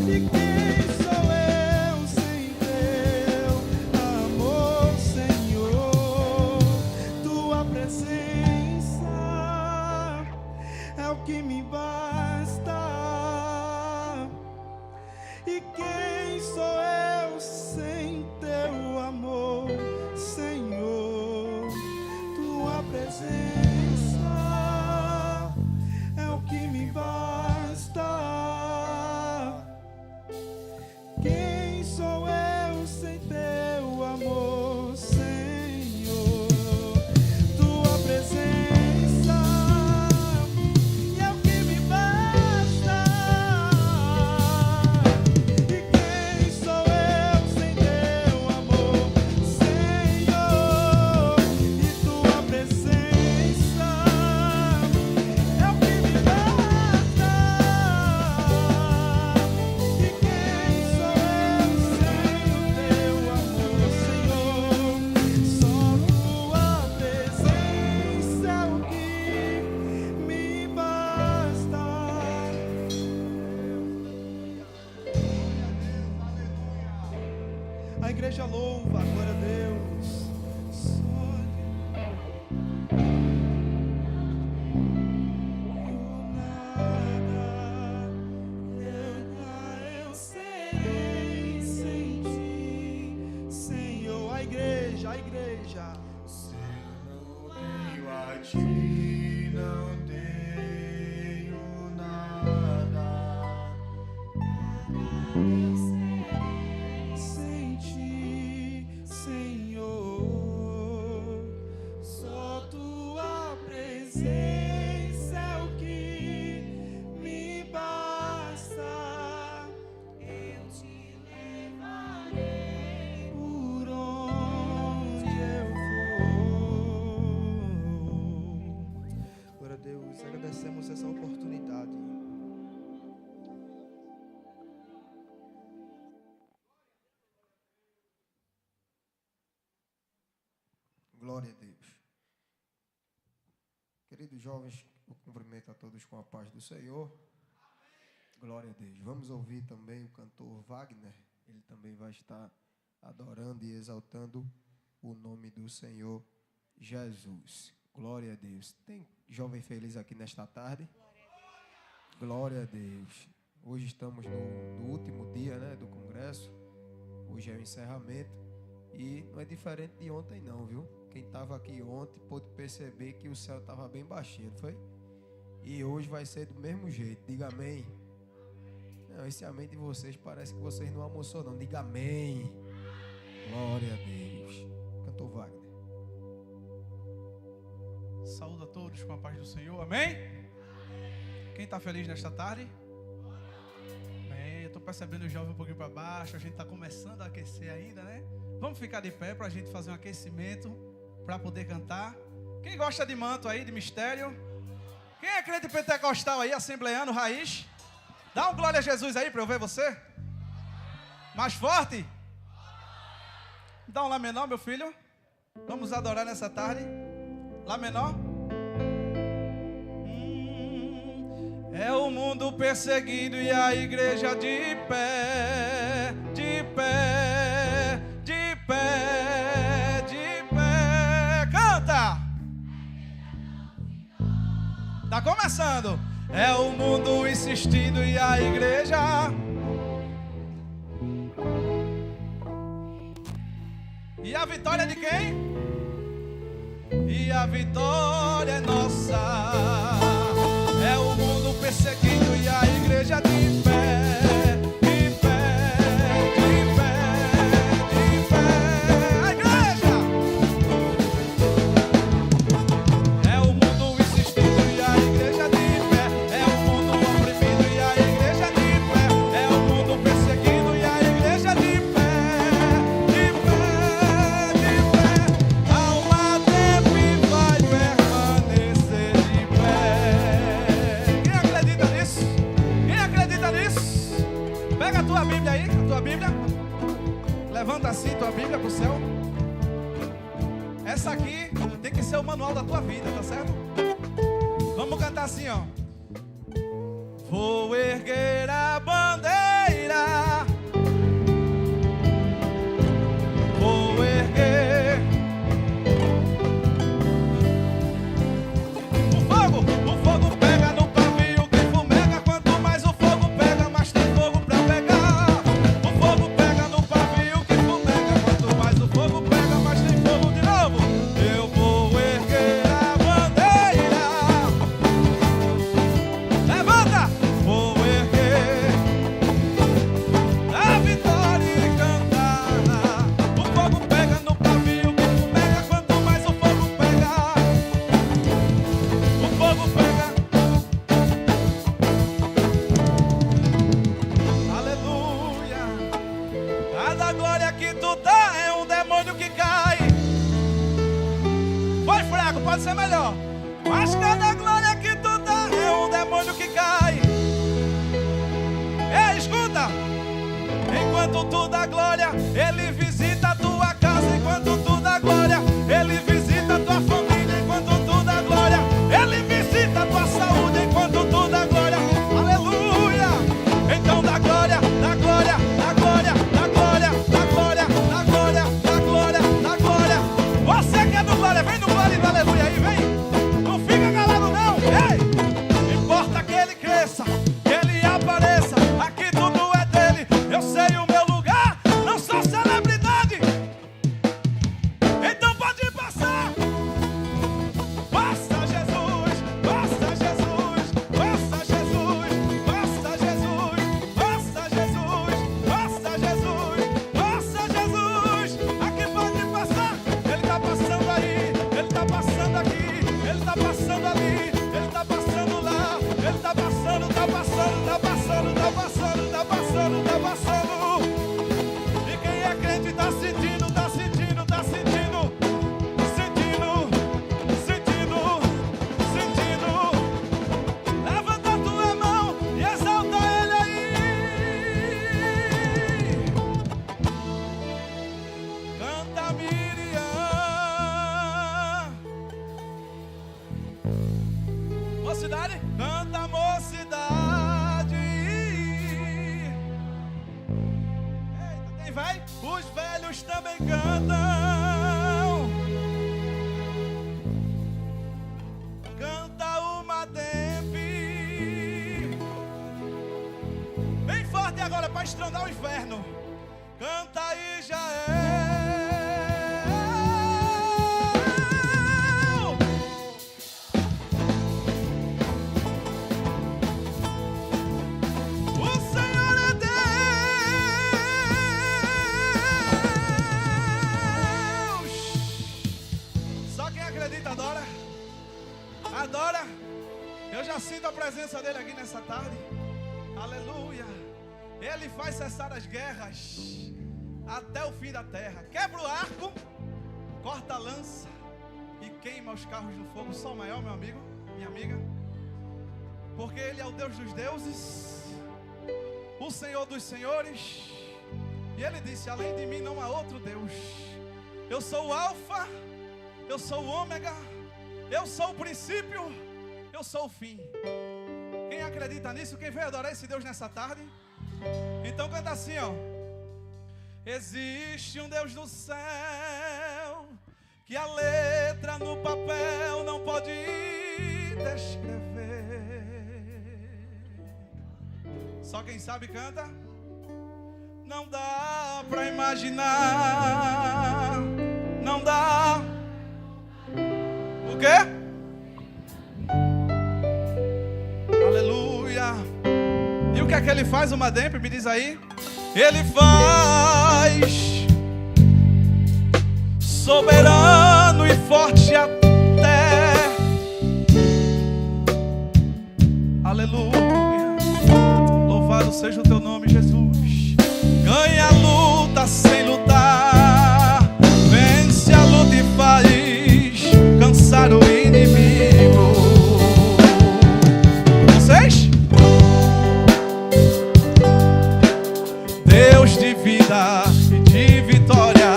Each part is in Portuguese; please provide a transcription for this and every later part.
E quem sou eu sem teu amor, Senhor? Tua presença é o que me basta. E quem sou eu sem teu amor, Senhor? Tua presença é o que me basta. Quem sou eu sem teu amor, Senhor? Tua presença é o que me basta. E quem sou eu sem teu amor, Senhor? E tua presença é o que me basta. E quem sou eu sem o teu amor, Senhor? Só tua presença é o que me basta. A igreja louva, glória a Deus. Só nada eu serei sem ti, Senhor. A igreja, a igreja. Se eu não tenho a ti, não tenho nada. Sem ti, Senhor, só tua presença é o que me basta. Eu te levarei por onde eu for. Glória a Deus, agradecemos essa oportunidade. Glória a Deus. Queridos jovens, eu cumprimento a todos com a paz do Senhor. Glória a Deus. Vamos ouvir também o cantor Wagner. Ele também vai estar adorando e exaltando o nome do Senhor Jesus. Glória a Deus. Tem jovem feliz aqui nesta tarde? Glória a Deus. Hoje estamos no último dia, né, do congresso. Hoje é o encerramento. E não é diferente de ontem não, viu? Quem estava aqui ontem pôde perceber que o céu estava bem baixinho, não foi? E hoje vai ser do mesmo jeito. Diga amém. Não, esse amém de vocês parece que vocês não almoçou não. Diga amém. Glória a Deus. Cantor Wagner. Saúde a todos com a paz do Senhor, amém? Quem está feliz nesta tarde? Bem, eu estou percebendo o jovem um pouquinho para baixo, a gente está começando a aquecer ainda, né? Vamos ficar de pé para a gente fazer um aquecimento, para poder cantar. Quem gosta de manto aí, de mistério? Quem é crente pentecostal aí, assembleano, raiz? Dá um glória a Jesus aí para eu ver você. Mais forte. Dá um lá menor, meu filho. Vamos adorar nessa tarde. Lá menor. É o mundo perseguido e a igreja de pé, de pé, de pé, de pé. Canta! Tá começando. É o mundo insistindo e a igreja. E a vitória é de quem? E a vitória é nossa. É o mundo perseguindo e a igreja de pé, de pé, de pé, de pé. A igreja! É o mundo insistindo e a igreja de pé. É o mundo oprimido e a igreja de pé. É o mundo perseguindo e a igreja de pé, de pé, de pé. Alma tempo vai permanecer de pé. Quem acredita nisso? Quem acredita nisso? Pega a tua Bíblia aí, a tua Bíblia. Levanta assim tua Bíblia pro céu. Essa aqui tem que ser o manual da tua vida, tá certo? Vamos cantar assim, ó. Vou erguer a bandeira cada glória que tu dá é um demônio que cai. Foi fraco, pode ser melhor. Mas cada glória que tu dá é um demônio que cai. Ei, escuta. Enquanto tu dá glória, ele visita a tua casa. Enquanto tu dá glória, ele visita a tua família. Enquanto tu dá glória, ele visita a tua saúde. Enquanto tu dá glória, aleluia. Então dá glória, dá glória, dá glória, dá glória, dá glória, dá glória, dá glória, dá glória. Você que é do glória, vem no glória e do aleluia aí, vem. Não fica calado não, ei. Importa que ele cresça, que ele apareça. Aqui tudo é dele, eu sei o meu lugar. Não sou celebridade, então pode passar. Basta Jesus, basta Jesus, basta Jesus, basta Jesus, basta Jesus, basta Jesus, basta Jesus. Aqui pode passar, ele está passando aí, ele está passando aqui, ele está passando ali, ele está passando lá, ele está passando, está passando, está passando, está passando, está passando, está passando. E quem é crente está sentindo, está sentindo, está sentindo, sentindo, sentindo, sentindo. Levanta a tua mão e exalta ele aí. Canta Miriam. Mocidade, canta mocidade. Eita, quem vai? Os velhos também cantam. Canta uma dempe. Bem forte agora para estrondar o inferno. Canta Israel. O Senhor é Deus. Só quem acredita adora. Adora. Eu já sinto a presença dele aqui nessa tarde. Aleluia. Ele faz cessar as guerras até o fim da terra. Quebra o arco, corta a lança e queima os carros no fogo. Só o maior, meu amigo, minha amiga. Porque ele é o Deus dos deuses, o Senhor dos senhores. E ele disse: além de mim não há outro Deus. Eu sou o Alfa, eu sou o Ômega, eu sou o princípio, eu sou o fim. Quem acredita nisso? Quem veio adorar esse Deus nessa tarde? Então canta assim, ó. Existe um Deus do céu, que a letra no papel não pode descrever. Só quem sabe canta. Não dá pra imaginar. Não dá. O quê? Aleluia. E o que é que ele faz, uma dempe? Me diz aí. Ele faz soberano e forte até. Aleluia. Louvado seja o teu nome, Jesus. Ganha a luta sem lutar. Vence a luta e faz cansar o inimigo. Vocês? Deus de vida e de vitória,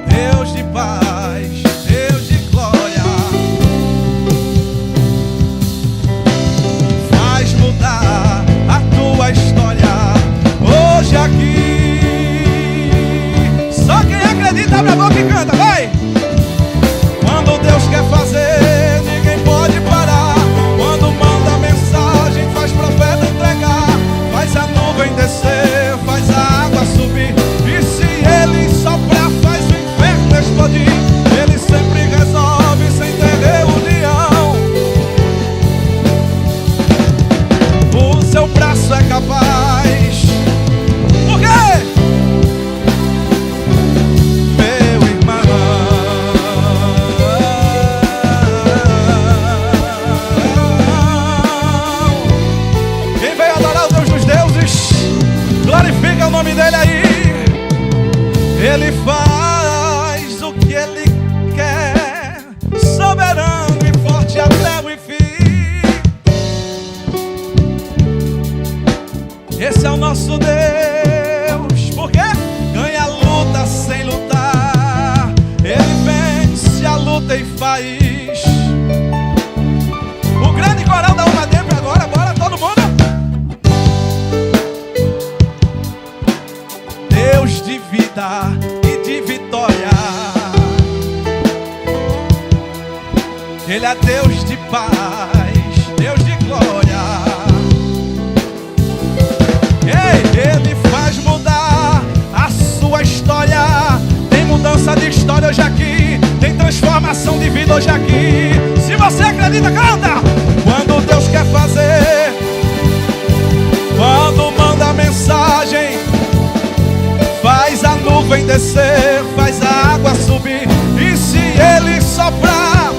Deus de paz, Deus de glória, faz mudar a tua história hoje aqui. Só quem acredita abre a boca e canta, vai! Quando Deus quer fazer, ninguém pode parar. Quando manda mensagem, faz profeta entregar, faz a nuvem descer, faz a água subir. E se ele soprar, faz o inferno explodir. Ele sempre resolve sem ter reunião. O seu braço é capaz. Por quê? Meu irmão, quem veio adorar o Deus dos deuses, Ele faz o que Ele quer, soberano e forte até o fim. Esse é o nosso Deus. Por quê? Ganha a luta sem lutar. Ele vence a luta e faz. O grande coral da Uma Tempo agora, bora todo mundo. Deus de vida e de vitória. Ele é Deus de paz, Deus de glória. Ei, Ele faz mudar a sua história. Tem mudança de história hoje aqui. Tem transformação de vida hoje aqui. Se você acredita, canta. Quando Deus quer fazer, quando manda mensagem, faz a nuvem descer, faz a água subir. E se Ele soprar,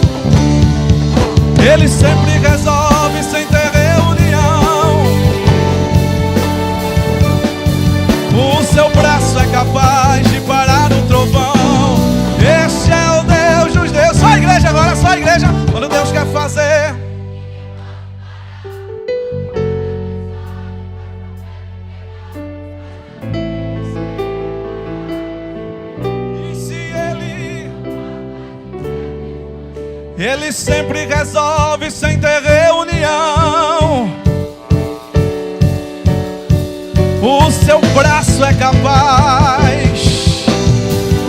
Ele sempre resolve sem ter reunião. O seu braço é capaz de parar o trovão. Este é o Deus dos deuses. Só a igreja agora, só a igreja. Quando Deus quer fazer, Ele sempre resolve sem ter reunião. O seu braço é capaz.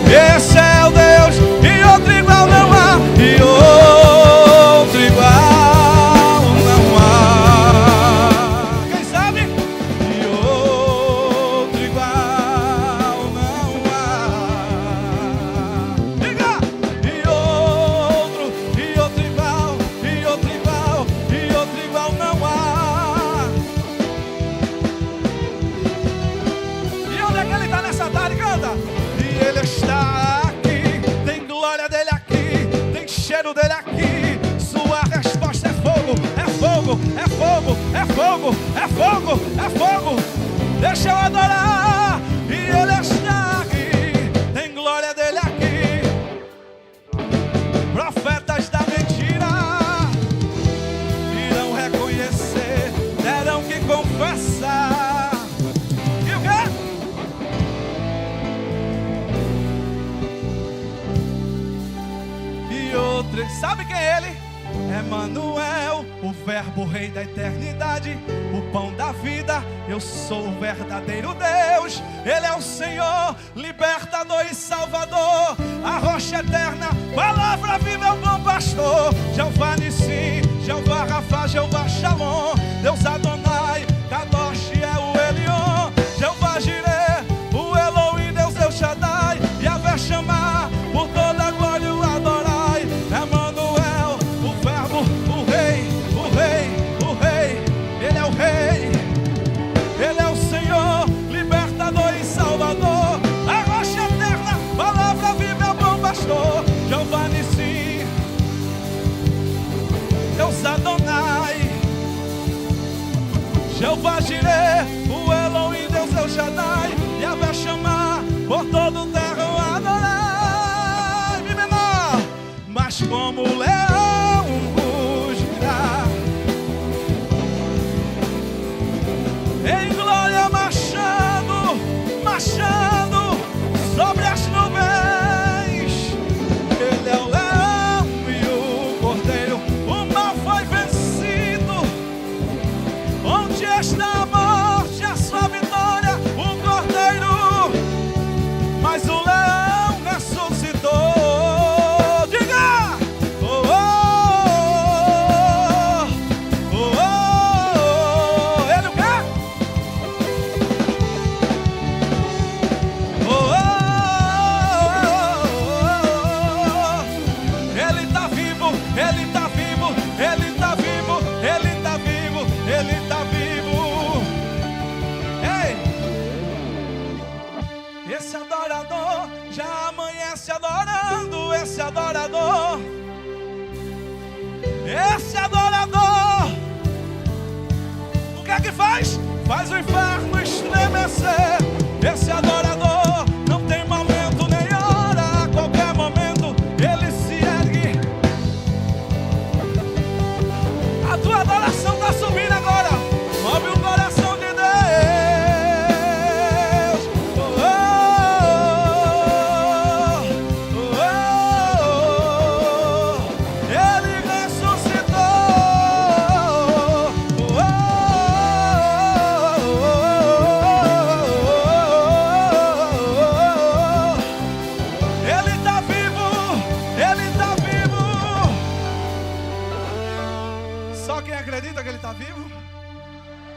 Esse é o Deus, e outro igual não há. E outro igual não há. Quem sabe? E outro igual não há. Diga! E outro igual, e outro igual, e outro igual não há. E onde é que Ele está nessa tarde? Canta! E Ele está aqui, tem glória dele aqui, tem cheiro dele aqui. Sua resposta é fogo, é fogo, é fogo, é fogo, é fogo, é fogo. Deixa eu adorar. E Ele está aqui, tem glória dele aqui. Profetas da mentira irão reconhecer, terão que confessar. E o quê? E outro, sabe quem é Ele? Emanuel, o verbo rei da eternidade, o pão da vida. Eu sou o verdadeiro Deus. Ele é o Senhor, libertador e salvador, a rocha eterna, palavra viva, é o bom pastor. Jeová Nissim, Jeová Rafa, Jeová Shalom, Deus Adonai, Kadosh é o Elion, Jeová Jireh, o Elohim, Deus El Shaddai, Yahvé Shammah, por toda a glória o adorai. Emanuel, o verbo, o rei, o rei, o rei. Ele é o rei, Ele é o Senhor, libertador e salvador, a rocha eterna, palavra viva, é o bom pastor. Jeová Nissim, Deus Adonai, Jeová Jireh, o Elohim, Deus El Shaddai, Yahvé Shammah, por todo o terra o adorai. Mi menor, mas como o leão rugirá, em glória marchando, marchando sobre as nuvens. Ele é o leão e o cordeiro, o mal foi vencido. Onde está a morte, a sua vitória, o cordeiro, mas o leão ressuscitou. Diga! Oh, oh, oh, oh, oh. Ele o quê? Oh, oh, oh. Ele está vivo, Ele está vivo, Ele está vivo, Ele está vivo, Ele está vivo. Ei! Esse adorador já amanhece adorando. Esse adorador, esse adorador, o que é que faz? Faz o inferno estremecer. Esse adorador não tem momento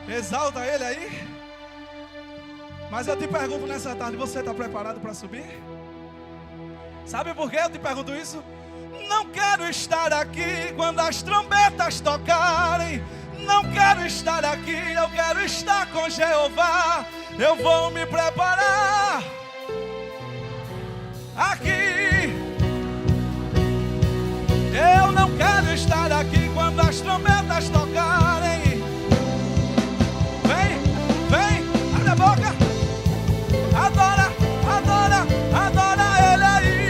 Exalta Ele aí. Mas eu te pergunto nessa tarde, você está preparado para subir? Sabe por que eu te pergunto isso? Não quero estar aqui quando as trombetas tocarem. Não quero estar aqui, eu quero estar com Jeová. Eu vou me preparar aqui. Eu não quero estar aqui quando as trombetas tocarem. Vem, vem, abre a boca. Adora, adora, adora Ele aí.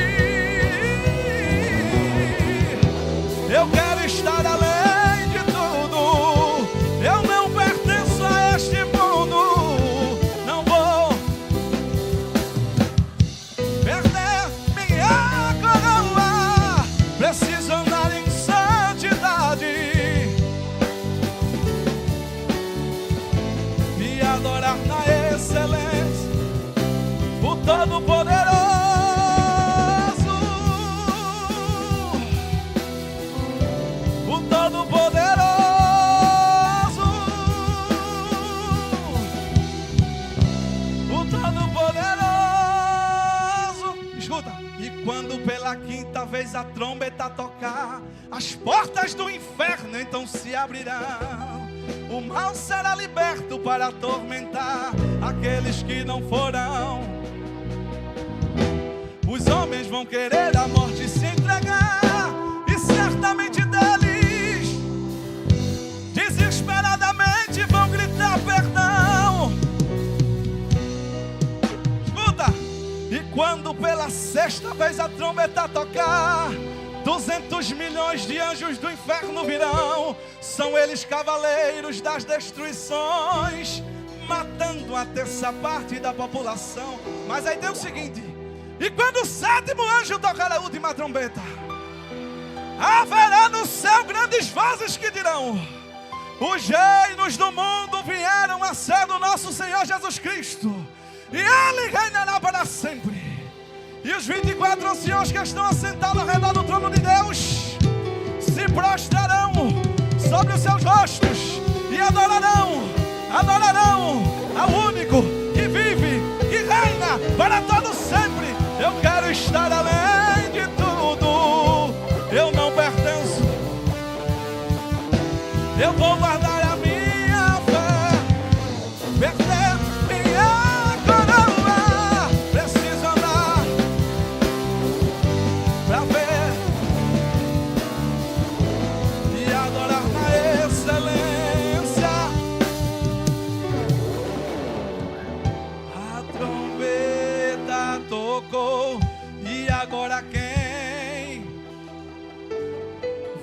Eu quero estar além de tudo. Eu não pertenço a este mundo. Não vou perder minha coroa. Preciso andar em santidade e adorar na excelência o Todo-Poderoso, o Todo-Poderoso, o Todo-Poderoso. Escuta. E quando pela quinta vez a trombeta tocar, as portas do inferno então se abrirão. O mal será liberto para atormentar aqueles que não foram. Os homens vão querer a morte se entregar, e certamente deles desesperadamente vão gritar perdão. Escuta. E quando pela sexta vez a trombeta tocar, 200 milhões de anjos do inferno virão. São eles cavaleiros das destruições, matando a terça parte da população. Mas aí tem o seguinte: e quando o sétimo anjo tocar a última trombeta, haverá no céu grandes vozes que dirão: os reinos do mundo vieram a ser do nosso Senhor Jesus Cristo, e Ele reinará para sempre. E os 24 anciãos que estão assentados ao redor do trono de Deus se prostrarão sobre os seus rostos e adorarão ao único que vive, que reina para todo sempre. Eu quero estar além de tudo. Eu não pertenço. Eu vou guardar a minha fé, perder minha coroa. Preciso andar pra ver e adorar na excelência. A trombeta tocou, e agora quem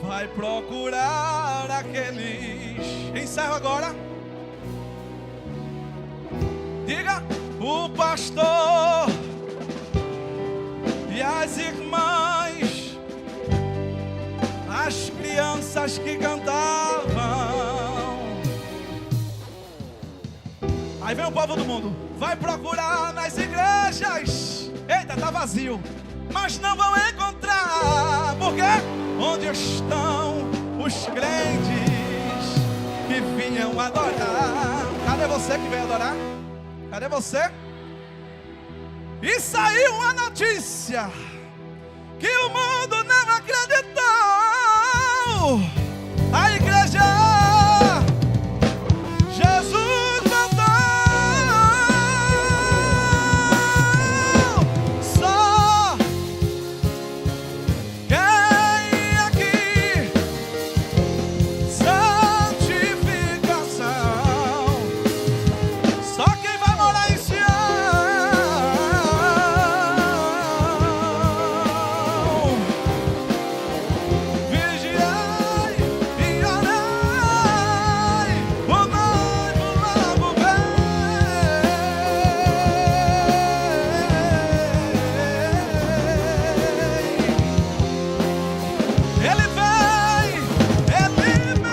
vai procurar aqueles? Encerro agora. Diga: o pastor e as irmãs, as crianças que cantavam. Aí vem o povo do mundo, vai procurar nas igrejas. Eita, tá vazio. Mas não vão encontrar. Por quê? Onde estão os crentes que vinham adorar? Cadê você que veio adorar? Cadê você? E saiu a notícia que o mundo não acreditou. A igreja, Jesus voltou. Só quem aqui santificação. Só quem vai morar em Sião. Vigiai e orai, o noivo logo vem. Ele vem, ele vem.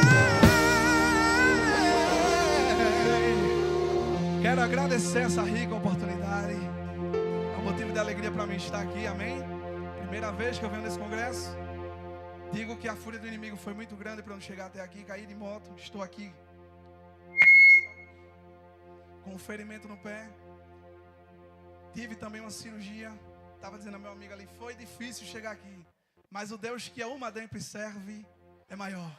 Quero agradecer essa rica oportunidade. É um motivo de alegria para mim estar aqui, amém? Primeira vez que eu venho nesse congresso. Digo que a fúria do inimigo foi muito grande para eu não chegar até aqui, cair de moto. Estou aqui com um ferimento no pé. Tive também uma cirurgia. Estava dizendo a meu amigo ali, foi difícil chegar aqui. Mas o Deus que a uma sempre serve é maior.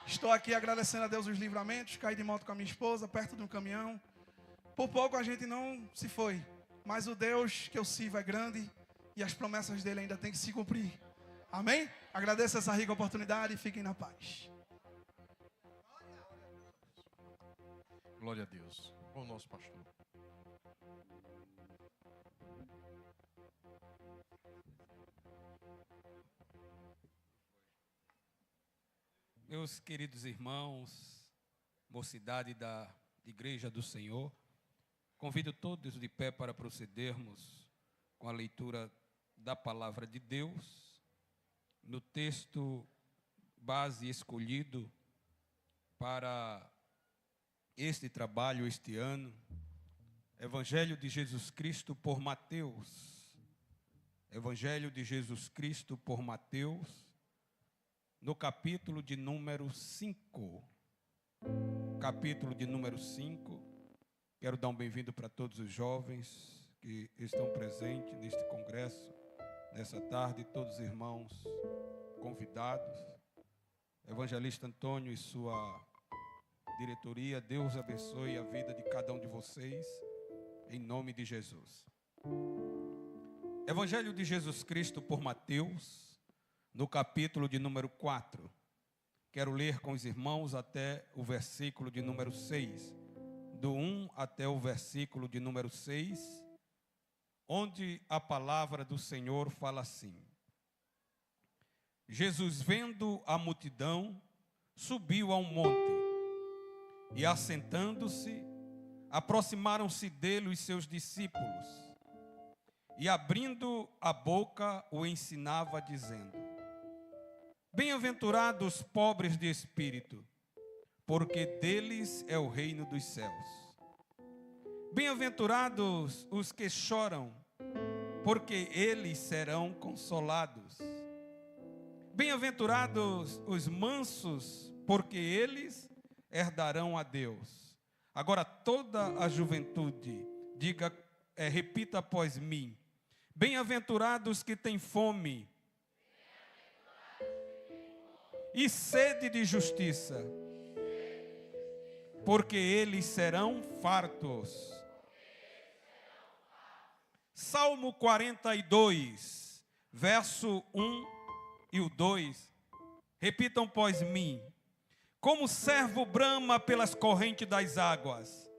Estou aqui agradecendo a Deus os livramentos. Caí de moto com a minha esposa, perto de um caminhão. Por pouco a gente não se foi. Mas o Deus que eu sirvo é grande. E as promessas dele ainda têm que se cumprir. Amém? Agradeço essa rica oportunidade e fiquem na paz. Glória a Deus. O nosso pastor. Meus queridos irmãos, mocidade da Igreja do Senhor, convido todos de pé para procedermos com a leitura da palavra de Deus, no texto base escolhido para este trabalho este ano, Evangelho de Jesus Cristo por Mateus. Evangelho de Jesus Cristo por Mateus, no capítulo de número 5. Capítulo de número 5. Quero dar um bem-vindo para todos os jovens que estão presentes neste congresso, nessa tarde, todos os irmãos convidados. Evangelista Antônio e sua diretoria, Deus abençoe a vida de cada um de vocês, em nome de Jesus. Evangelho de Jesus Cristo por Mateus, no capítulo de número 4. Quero ler com os irmãos até o versículo de número 6. Do 1 até o versículo de número 6, onde a palavra do Senhor fala assim: Jesus, vendo a multidão, subiu a um monte, e assentando-se, aproximaram-se dele os seus discípulos, e abrindo a boca o ensinava, dizendo: Bem-aventurados os pobres de espírito, porque deles é o reino dos céus. Bem-aventurados os que choram, porque eles serão consolados. Bem-aventurados os mansos, porque eles herdarão a Deus. Agora toda a juventude, repita após mim: bem-aventurados que têm fome e sede de justiça, porque eles serão fartos. Salmo 42, verso 1 e o 2. Repitam após mim: como o servo brama pelas correntes das águas.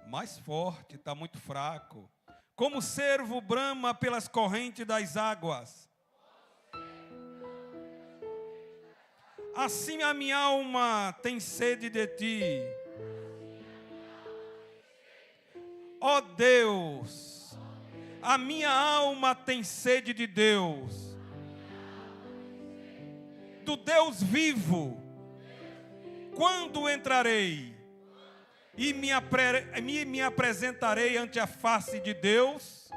Mais forte, está muito fraco. Como o servo brama pelas correntes das águas, assim a minha alma tem sede de ti. Ó Deus, a minha alma tem sede de Deus, do Deus vivo. Quando entrarei e me apresentarei ante a face de Deus?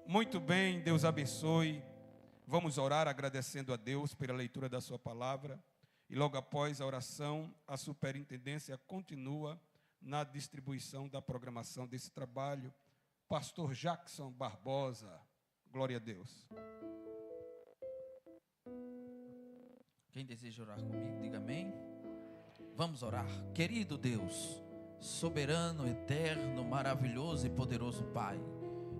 Muito bem, Deus abençoe. Vamos orar agradecendo a Deus pela leitura da sua palavra. E logo após a oração, a superintendência continua na distribuição da programação desse trabalho. Pastor Jackson Barbosa. Glória a Deus. Quem deseja orar comigo, diga amém. Vamos orar. Querido Deus, soberano, eterno, maravilhoso e poderoso Pai,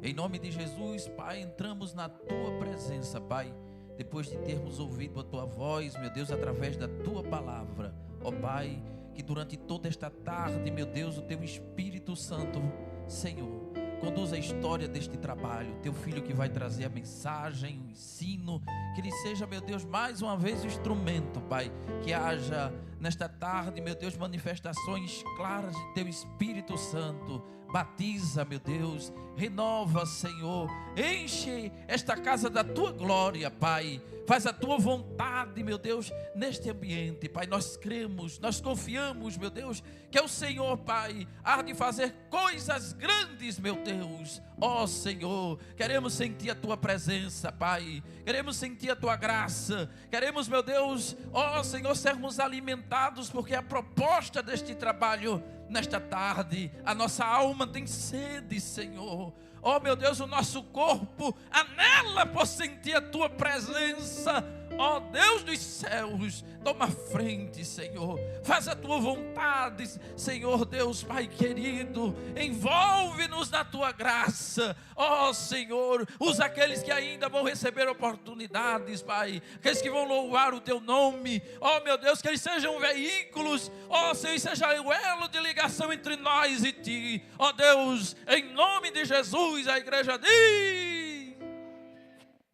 em nome de Jesus, Pai, entramos na Tua presença, Pai, depois de termos ouvido a Tua voz, meu Deus, através da Tua palavra. Ó Pai, que durante toda esta tarde, meu Deus, o Teu Espírito Santo, Senhor, conduza a história deste trabalho. Teu Filho que vai trazer a mensagem, o ensino, que Ele seja, meu Deus, mais uma vez o instrumento, Pai, que haja nesta tarde, meu Deus, manifestações claras de Teu Espírito Santo, batiza, meu Deus, renova, Senhor, enche esta casa da tua glória, Pai, faz a tua vontade, meu Deus, neste ambiente, Pai. Nós cremos, nós confiamos, meu Deus, que é o Senhor, Pai, há de fazer coisas grandes, meu Deus. Ó Senhor, queremos sentir a tua presença, Pai, queremos sentir a tua graça, queremos, meu Deus, ó Senhor, sermos alimentados, porque a proposta deste trabalho nesta tarde, a nossa alma tem sede, Senhor. Oh meu Deus, o nosso corpo anela por sentir a tua presença. Ó Deus dos céus, toma frente, Senhor, faz a tua vontade, Senhor Deus, Pai querido, envolve-nos na tua graça. Ó Senhor, usa aqueles que ainda vão receber oportunidades, Pai, aqueles que vão louvar o teu nome. Ó meu Deus, que eles sejam veículos, ó Senhor, seja o elo de ligação entre nós e ti. Ó Deus, em nome de Jesus, a igreja diz.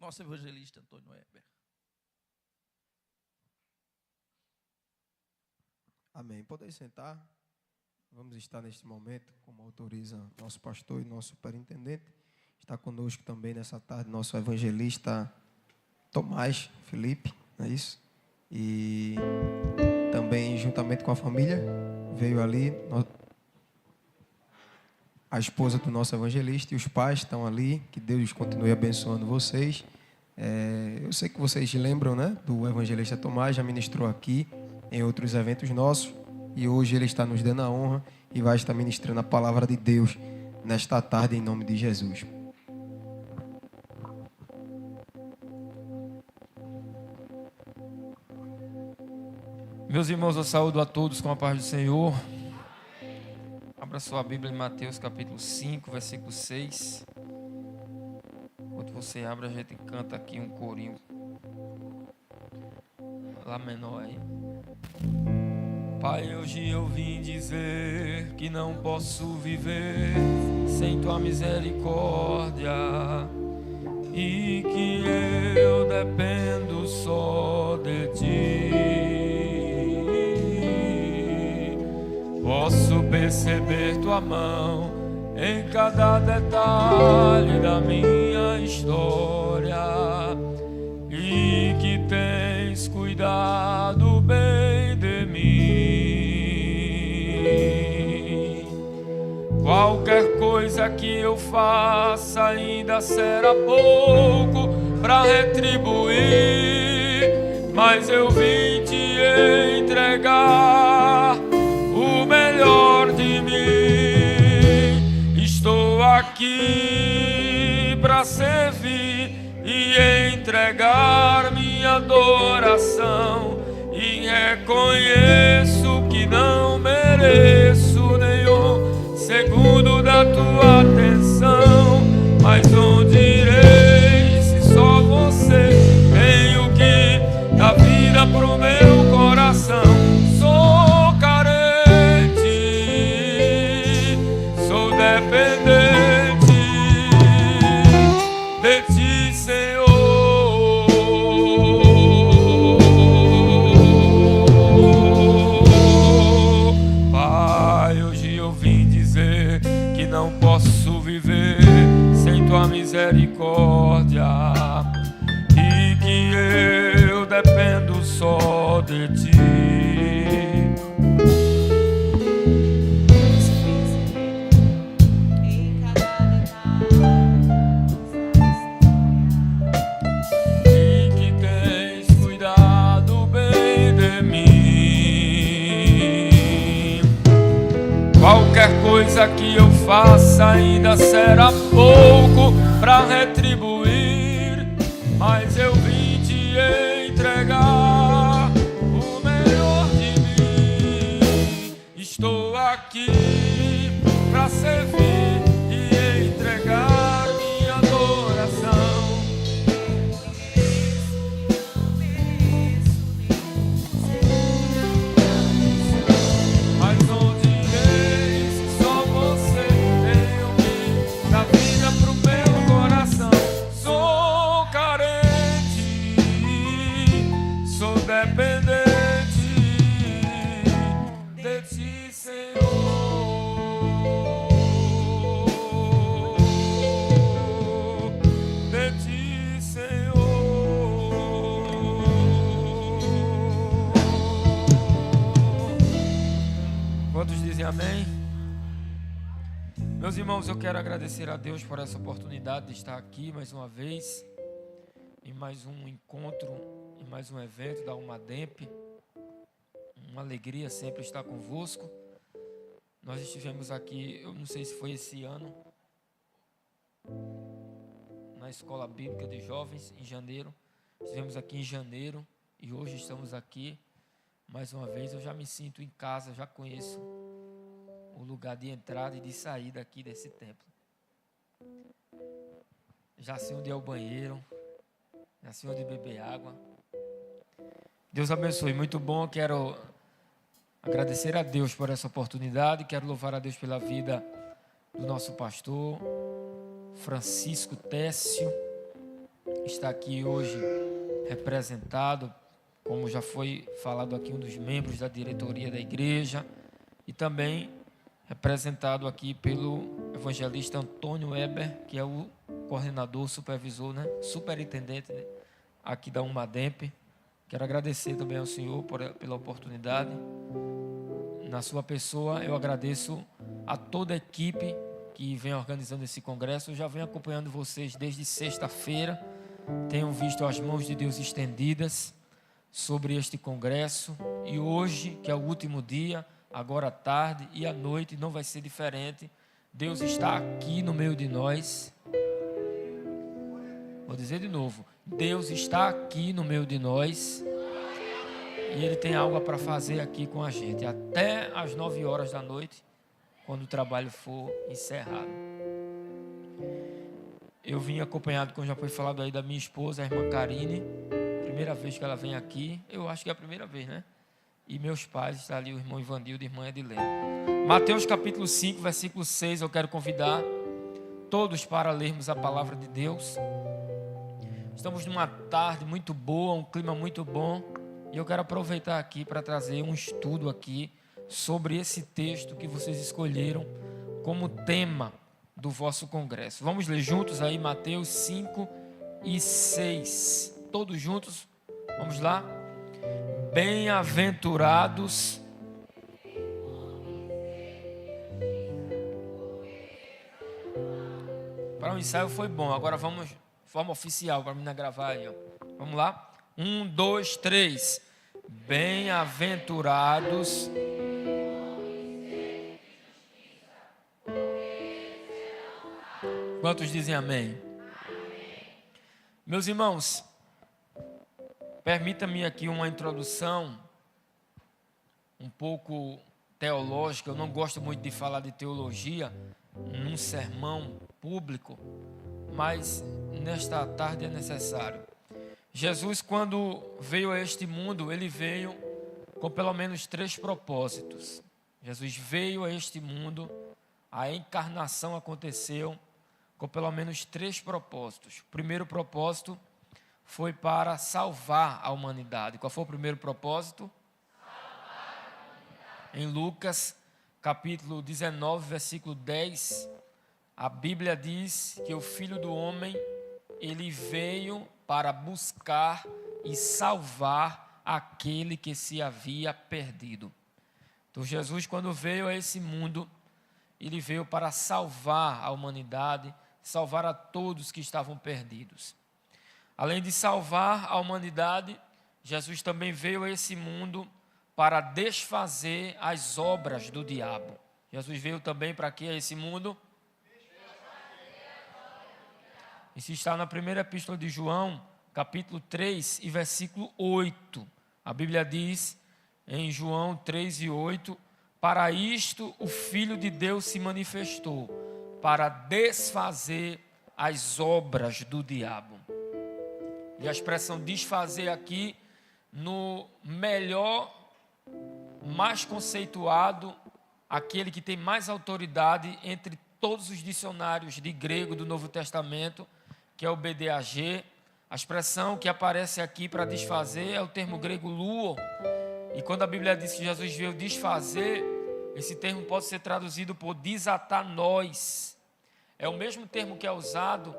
Nosso evangelista Antônio Heber. Amém. Podem sentar. Vamos estar neste momento, como autoriza nosso pastor e nosso superintendente. Está conosco também nessa tarde nosso evangelista Tomás Felipe, não é isso? E também, juntamente com a família, veio ali a esposa do nosso evangelista e os pais estão ali. Que Deus continue abençoando vocês. Eu sei que vocês lembram, né, do evangelista Tomás, já ministrou aqui em outros eventos nossos, e hoje ele está nos dando a honra e vai estar ministrando a palavra de Deus nesta tarde em nome de Jesus. Meus irmãos, eu saúdo a todos com a paz do Senhor. Abra sua Bíblia em Mateus capítulo 5, versículo 6. Enquanto você abre, a gente canta aqui um corinho Lá menor aí. Pai, hoje eu vim dizer que não posso viver sem tua misericórdia e que eu dependo só de ti. Posso perceber tua mão em cada detalhe da minha história e que tens cuidado bem de mim. Qualquer coisa que eu faça ainda será pouco para retribuir, mas eu vim te entregar o melhor de mim. Estou aqui para servir e entregar minha adoração, e reconheço que não mereço nenhum segundo da tua atenção, mas onde irei se só você tem o que dá vida pro meu coração? Sou carente, sou dependente de ti, Senhor. Pai, hoje eu vim dizer que não posso viver sem tua misericórdia e que eu dependo só de ti. Qualquer coisa que eu faça ainda será pouco para retribuir, mas eu vim te entregar o melhor de mim. Estou aqui para servir e entregar minha adoração. Dependente de ti, Senhor. dizem amém? Meus irmãos, eu quero agradecer a Deus por essa oportunidade de estar aqui mais uma vez, em mais um encontro, em mais um evento da Umademp. Uma alegria sempre estar convosco. Nós estivemos aqui, eu não sei se foi esse ano, na Escola Bíblica de Jovens, em janeiro. Estivemos aqui em janeiro e hoje estamos aqui. Mais uma vez, eu já me sinto em casa, já conheço o lugar de entrada e de saída aqui desse templo. Já sei onde é o banheiro, já sei onde beber água. Deus abençoe, muito bom. Quero agradecer a Deus por essa oportunidade. Quero louvar a Deus pela vida do nosso pastor Francisco Técio. Está aqui hoje representado, como já foi falado aqui, um dos membros da diretoria da igreja, e também representado aqui pelo evangelista Antônio Weber, que é o coordenador, supervisor, né? Superintendente, né? Aqui da Umademp. Quero agradecer também ao Senhor pela oportunidade. Na sua pessoa, eu agradeço a toda a equipe que vem organizando esse congresso. Eu já venho acompanhando vocês desde sexta-feira. Tenho visto as mãos de Deus estendidas sobre este congresso. E hoje, que é o último dia, agora à tarde e à noite, não vai ser diferente. Deus está aqui no meio de nós. Vou dizer de novo. Deus está aqui no meio de nós. E Ele tem algo para fazer aqui com a gente. Até às 9 horas da noite, quando o trabalho for encerrado. Eu vim acompanhado, como já foi falado aí, da minha esposa, a irmã Karine. Primeira vez que ela vem aqui. Eu acho que é a primeira vez, né? E meus pais, está ali o irmão Ivandildo e a irmã Edilene. Mateus capítulo 5, versículo 6, eu quero convidar todos para lermos a palavra de Deus. Estamos numa tarde muito boa, um clima muito bom. E eu quero aproveitar aqui para trazer um estudo aqui sobre esse texto que vocês escolheram como tema do vosso congresso. Vamos ler juntos aí Mateus 5 e 6. Todos juntos? Vamos lá? Bem-aventurados para o ensaio foi bom. Agora vamos forma oficial para mim gravar aí, ó. Vamos lá? 1, 2, 3. Bem-aventurados quantos dizem amém? Meus irmãos, permita-me aqui uma introdução um pouco teológica. Eu não gosto muito de falar de teologia num sermão público, mas nesta tarde é necessário. Jesus, quando veio a este mundo, ele veio com pelo menos 3 propósitos. Jesus veio a este mundo, a encarnação aconteceu com pelo menos 3 propósitos. O primeiro propósito foi para salvar a humanidade. Qual foi o primeiro propósito? Salvar a humanidade. Em Lucas, capítulo 19, versículo 10, a Bíblia diz que o Filho do Homem, ele veio para buscar e salvar aquele que se havia perdido. Então Jesus, quando veio a esse mundo, ele veio para salvar a humanidade, salvar a todos que estavam perdidos. Além de salvar a humanidade, Jesus também veio a esse mundo para desfazer as obras do diabo. Jesus veio também para quê a esse mundo? Isso está na primeira epístola de João, capítulo 3 e versículo 8. A Bíblia diz em João 3 e 8, para isto o Filho de Deus se manifestou, para desfazer as obras do diabo. E a expressão desfazer aqui, no melhor, mais conceituado, aquele que tem mais autoridade entre todos os dicionários de grego do Novo Testamento, que é o BDAG. A expressão que aparece aqui para desfazer é o termo grego luo. E quando a Bíblia diz que Jesus veio desfazer, esse termo pode ser traduzido por desatar nós. É o mesmo termo que é usado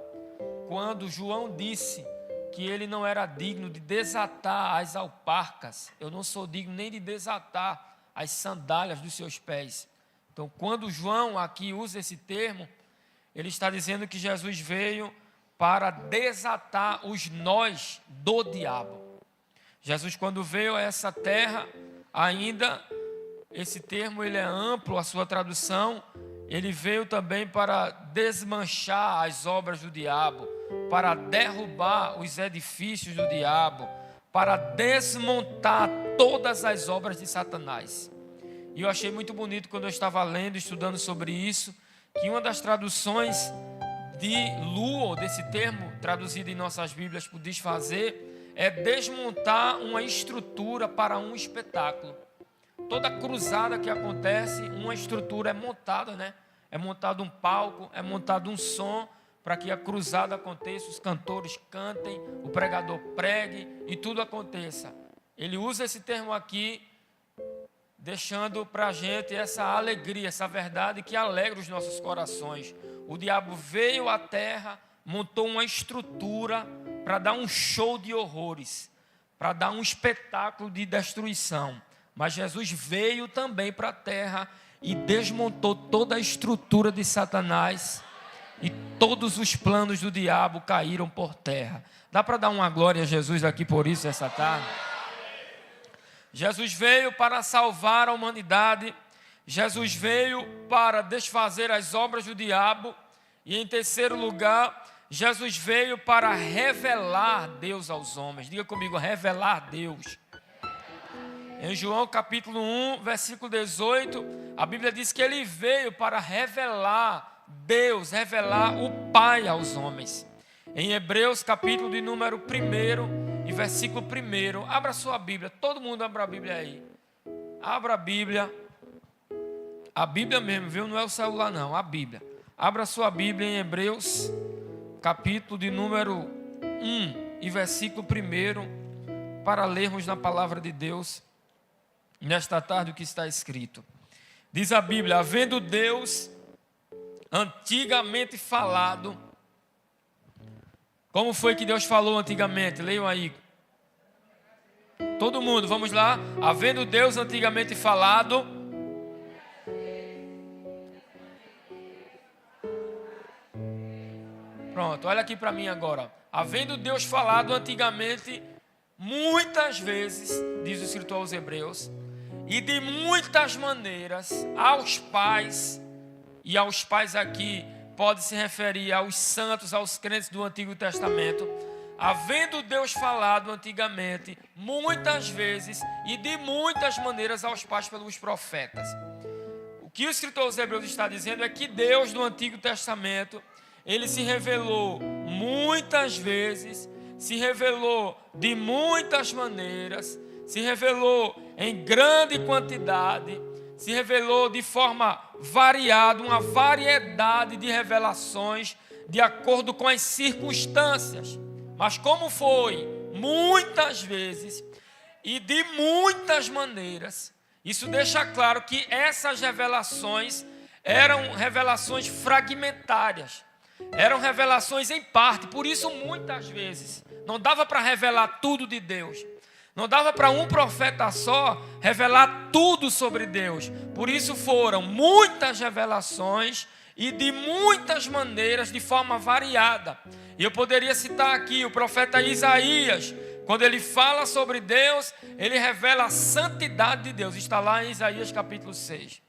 quando João disse que ele não era digno de desatar as alparcas. Eu não sou digno nem de desatar as sandálias dos seus pés. Então, quando João aqui usa esse termo, ele está dizendo que Jesus veio para desatar os nós do diabo. Jesus, quando veio a essa terra, ainda esse termo ele é amplo, a sua tradução, ele veio também para desmanchar as obras do diabo, para derrubar os edifícios do diabo, para desmontar todas as obras de Satanás. E eu achei muito bonito quando eu estava lendo, estudando sobre isso, que uma das traduções de luo, desse termo traduzido em nossas Bíblias por desfazer, é desmontar uma estrutura para um espetáculo. Toda cruzada que acontece, uma estrutura é montada, né? É montado um palco, é montado um som para que a cruzada aconteça, os cantores cantem, o pregador pregue e tudo aconteça. Ele usa esse termo aqui, deixando para a gente essa alegria, essa verdade que alegra os nossos corações. O diabo veio à terra, montou uma estrutura para dar um show de horrores, para dar um espetáculo de destruição. Mas Jesus veio também para a terra e desmontou toda a estrutura de Satanás e todos os planos do diabo caíram por terra. Dá para dar uma glória a Jesus aqui por isso essa tarde? Jesus veio para salvar a humanidade. Jesus veio para desfazer as obras do diabo. E em terceiro lugar, Jesus veio para revelar Deus aos homens. Diga comigo, revelar Deus. Em João capítulo 1, versículo 18, a Bíblia diz que ele veio para revelar Deus, revelar o Pai aos homens. Em Hebreus capítulo de número 1 e versículo 1, abra sua Bíblia, todo mundo abra a Bíblia aí. Abra a Bíblia mesmo, viu? Não é o celular não, a Bíblia. Abra sua Bíblia em Hebreus capítulo de número 1 e versículo 1, para lermos na palavra de Deus nesta tarde o que está escrito. Diz a Bíblia: havendo Deus antigamente falado. Como foi que Deus falou antigamente? Leiam aí. Todo mundo, vamos lá. Havendo Deus antigamente falado. Pronto, olha aqui para mim agora. Havendo Deus falado antigamente, muitas vezes, diz o escritor aos Hebreus, e de muitas maneiras, aos pais, e aos pais aqui pode se referir aos santos, aos crentes do Antigo Testamento, havendo Deus falado antigamente, muitas vezes e de muitas maneiras aos pais pelos profetas. O que o escritor aos Hebreus está dizendo é que Deus no Antigo Testamento, ele se revelou muitas vezes, se revelou de muitas maneiras, se revelou em grande quantidade, se revelou de forma variada, uma variedade de revelações de acordo com as circunstâncias. Mas como foi muitas vezes e de muitas maneiras, isso deixa claro que essas revelações eram revelações fragmentárias, eram revelações em parte. Por isso muitas vezes não dava para revelar tudo de Deus. Não dava para um profeta só revelar tudo sobre Deus. Por isso foram muitas revelações e de muitas maneiras, de forma variada. E eu poderia citar aqui o profeta Isaías. Quando ele fala sobre Deus, ele revela a santidade de Deus. Está lá em Isaías capítulo 6.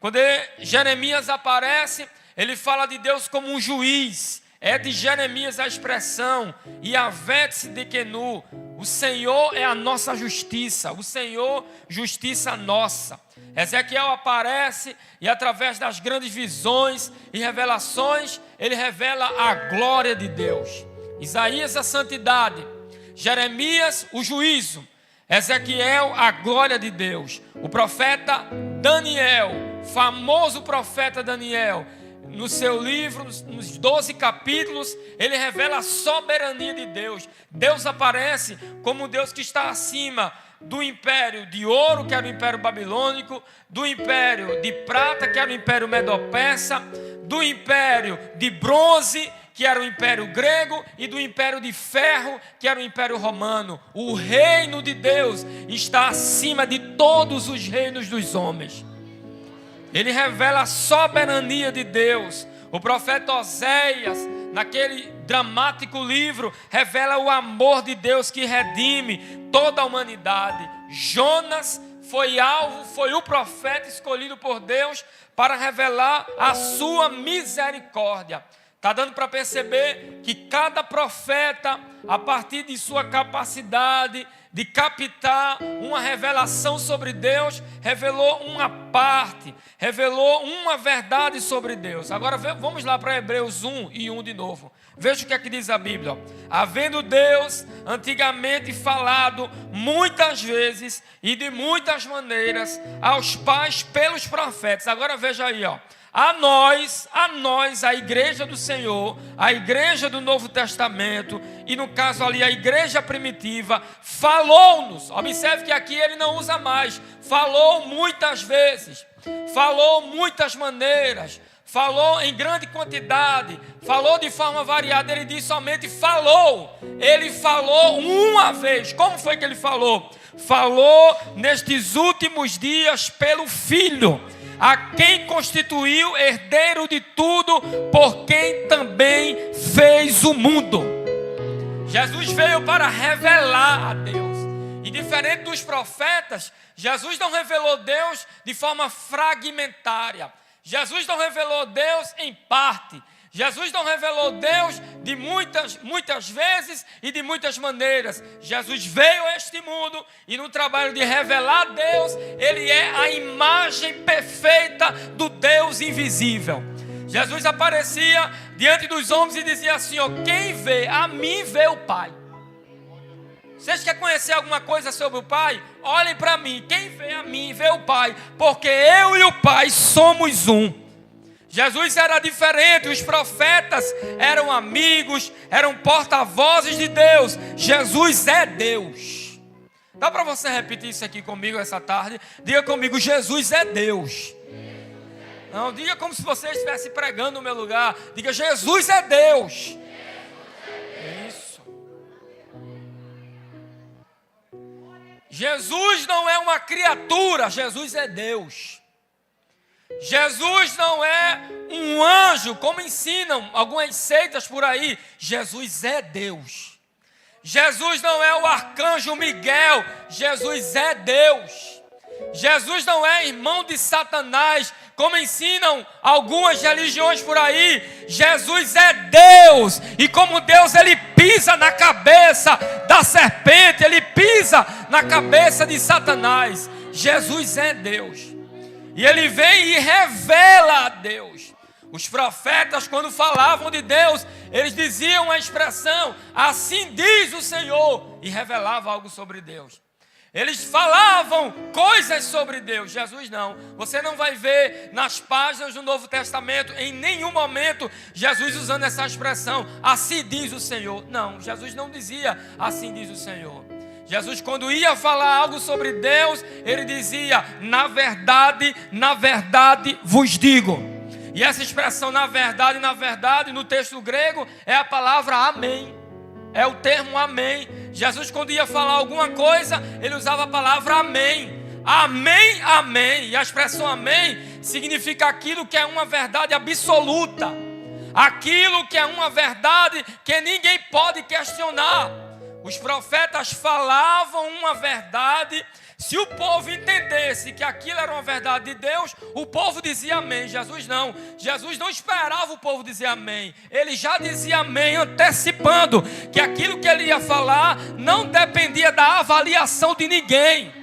Quando Jeremias aparece, ele fala de Deus como um juiz. É de Jeremias a expressão, Yahvé Tzidkenu, o Senhor é a nossa justiça, o Senhor, justiça nossa. Ezequiel aparece e através das grandes visões e revelações, ele revela a glória de Deus. Isaías, a santidade. Jeremias, o juízo. Ezequiel, a glória de Deus. O profeta Daniel, famoso profeta Daniel, no seu livro, nos 12 capítulos, ele revela a soberania de Deus. Deus aparece como Deus que está acima do império de ouro, que era o império babilônico, do império de prata, que era o império medo-persa, do império de bronze, que era o império grego, e do império de ferro, que era o império romano. O reino de Deus está acima de todos os reinos dos homens. Ele revela a soberania de Deus. O profeta Oséias, naquele dramático livro, revela o amor de Deus que redime toda a humanidade. Jonas foi o profeta escolhido por Deus para revelar a sua misericórdia. Está dando para perceber que cada profeta, a partir de sua capacidade de captar uma revelação sobre Deus, revelou uma parte, revelou uma verdade sobre Deus. Agora vamos lá para Hebreus 1:1 de novo. Veja o que é que diz a Bíblia. Havendo Deus antigamente falado muitas vezes e de muitas maneiras aos pais pelos profetas. Agora veja aí, a nós, a igreja do Senhor, a igreja do Novo Testamento, e no caso ali a igreja primitiva, falou-nos. Observe que aqui ele não usa mais. Falou muitas vezes, falou muitas maneiras, falou em grande quantidade, falou de forma variada. Ele diz somente falou. Ele falou uma vez. Como foi que ele falou? Falou nestes últimos dias pelo Filho, a quem constituiu herdeiro de tudo, por quem também fez o mundo. Jesus veio para revelar a Deus. E diferente dos profetas, Jesus não revelou Deus de forma fragmentária. Jesus não revelou Deus em parte. Jesus não revelou Deus de muitas vezes e de muitas maneiras. Jesus veio a este mundo e no trabalho de revelar Deus, Ele é a imagem perfeita do Deus invisível. Jesus aparecia diante dos homens e dizia assim, quem vê a mim vê o Pai. Vocês querem conhecer alguma coisa sobre o Pai? Olhem para mim, quem vê a mim vê o Pai, porque eu e o Pai somos um. Jesus era diferente, os profetas eram amigos, eram porta-vozes de Deus. Jesus é Deus. Dá para você repetir isso aqui comigo essa tarde? Diga comigo, Jesus é Deus. Não, diga como se você estivesse pregando no meu lugar. Diga, Jesus é Deus. Isso. Jesus não é uma criatura, Jesus é Deus. Jesus não é um anjo, como ensinam algumas seitas por aí. Jesus é Deus. Jesus não é o arcanjo Miguel. Jesus é Deus. Jesus não é irmão de Satanás, como ensinam algumas religiões por aí. Jesus é Deus. E como Deus, Ele pisa na cabeça da serpente. Ele pisa na cabeça de Satanás. Jesus é Deus. E Ele vem e revela a Deus. Os profetas, quando falavam de Deus, eles diziam a expressão, assim diz o Senhor, e revelava algo sobre Deus. Eles falavam coisas sobre Deus. Jesus não. Você não vai ver nas páginas do Novo Testamento, em nenhum momento, Jesus usando essa expressão, assim diz o Senhor. Não, Jesus não dizia, assim diz o Senhor. Jesus, quando ia falar algo sobre Deus, Ele dizia, na verdade vos digo. E essa expressão, na verdade, no texto grego, é a palavra amém. É o termo amém. Jesus, quando ia falar alguma coisa, Ele usava a palavra amém. Amém, amém. E a expressão amém significa aquilo que é uma verdade absoluta. Aquilo que é uma verdade que ninguém pode questionar. Os profetas falavam uma verdade. Se o povo entendesse que aquilo era uma verdade de Deus, o povo dizia amém. Jesus não. Jesus não esperava o povo dizer amém. Ele já dizia amém, antecipando que aquilo que ele ia falar não dependia da avaliação de ninguém.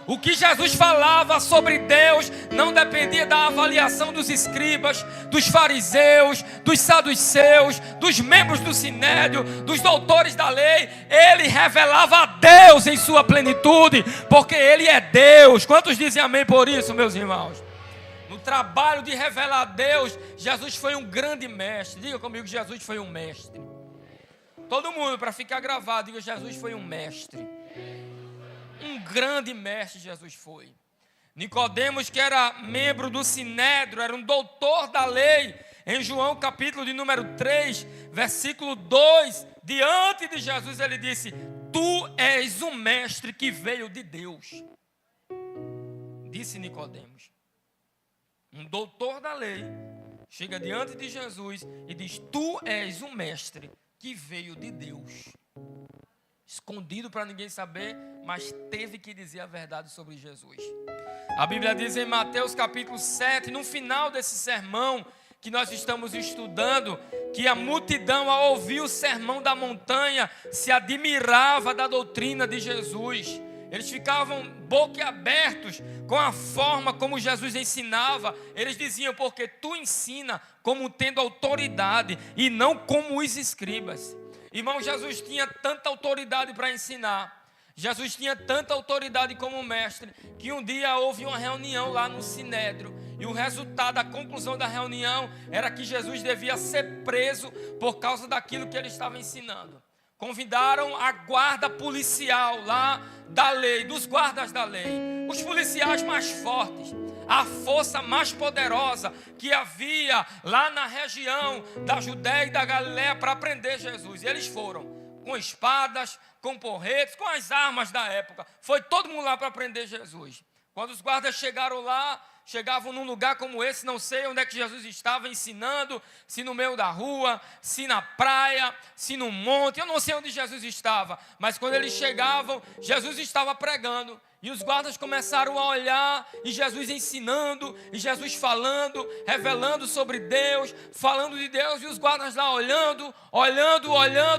O que Jesus falava sobre Deus não dependia da avaliação dos escribas, dos fariseus, dos saduceus, dos membros do sinédrio, dos doutores da lei. Ele revelava a Deus em sua plenitude, porque Ele é Deus. Quantos dizem amém por isso, meus irmãos? No trabalho de revelar a Deus, Jesus foi um grande mestre. Diga comigo, Jesus foi um mestre. Todo mundo, para ficar gravado, diga, Jesus foi um mestre. Um grande mestre Jesus foi. Nicodemos, que era membro do sinédrio, era um doutor da lei. Em João capítulo de número 3, versículo 2, diante de Jesus ele disse, tu és um mestre que veio de Deus. Disse Nicodemos. um doutor da lei, chega diante de Jesus e diz: tu és o mestre que veio de Deus. Escondido para ninguém saber, mas teve que dizer a verdade sobre Jesus. A Bíblia diz em Mateus capítulo 7, no final desse sermão que nós estamos estudando, que a multidão, ao ouvir o sermão da montanha, se admirava da doutrina de Jesus. Eles ficavam boquiabertos com a forma como Jesus ensinava. Eles diziam: porque tu ensina como tendo autoridade e não como os escribas. Irmão, Jesus tinha tanta autoridade para ensinar. Jesus tinha tanta autoridade como mestre, que um dia houve uma reunião lá no Sinédrio. E o resultado, a conclusão da reunião, era que Jesus devia ser preso por causa daquilo que ele estava ensinando. Convidaram a guarda policial lá da lei, dos guardas da lei, os policiais mais fortes, a força mais poderosa que havia lá na região da Judéia e da Galiléia para prender Jesus. E eles foram com espadas, com porretes, com as armas da época. Foi todo mundo lá para prender Jesus. Quando os guardas chegaram lá, chegavam num lugar como esse, não sei onde é que Jesus estava ensinando, se no meio da rua, se na praia, se no monte, eu não sei onde Jesus estava, mas quando eles chegavam, Jesus estava pregando, e os guardas começaram a olhar, e Jesus ensinando, e Jesus falando, revelando sobre Deus, falando de Deus, e os guardas lá olhando,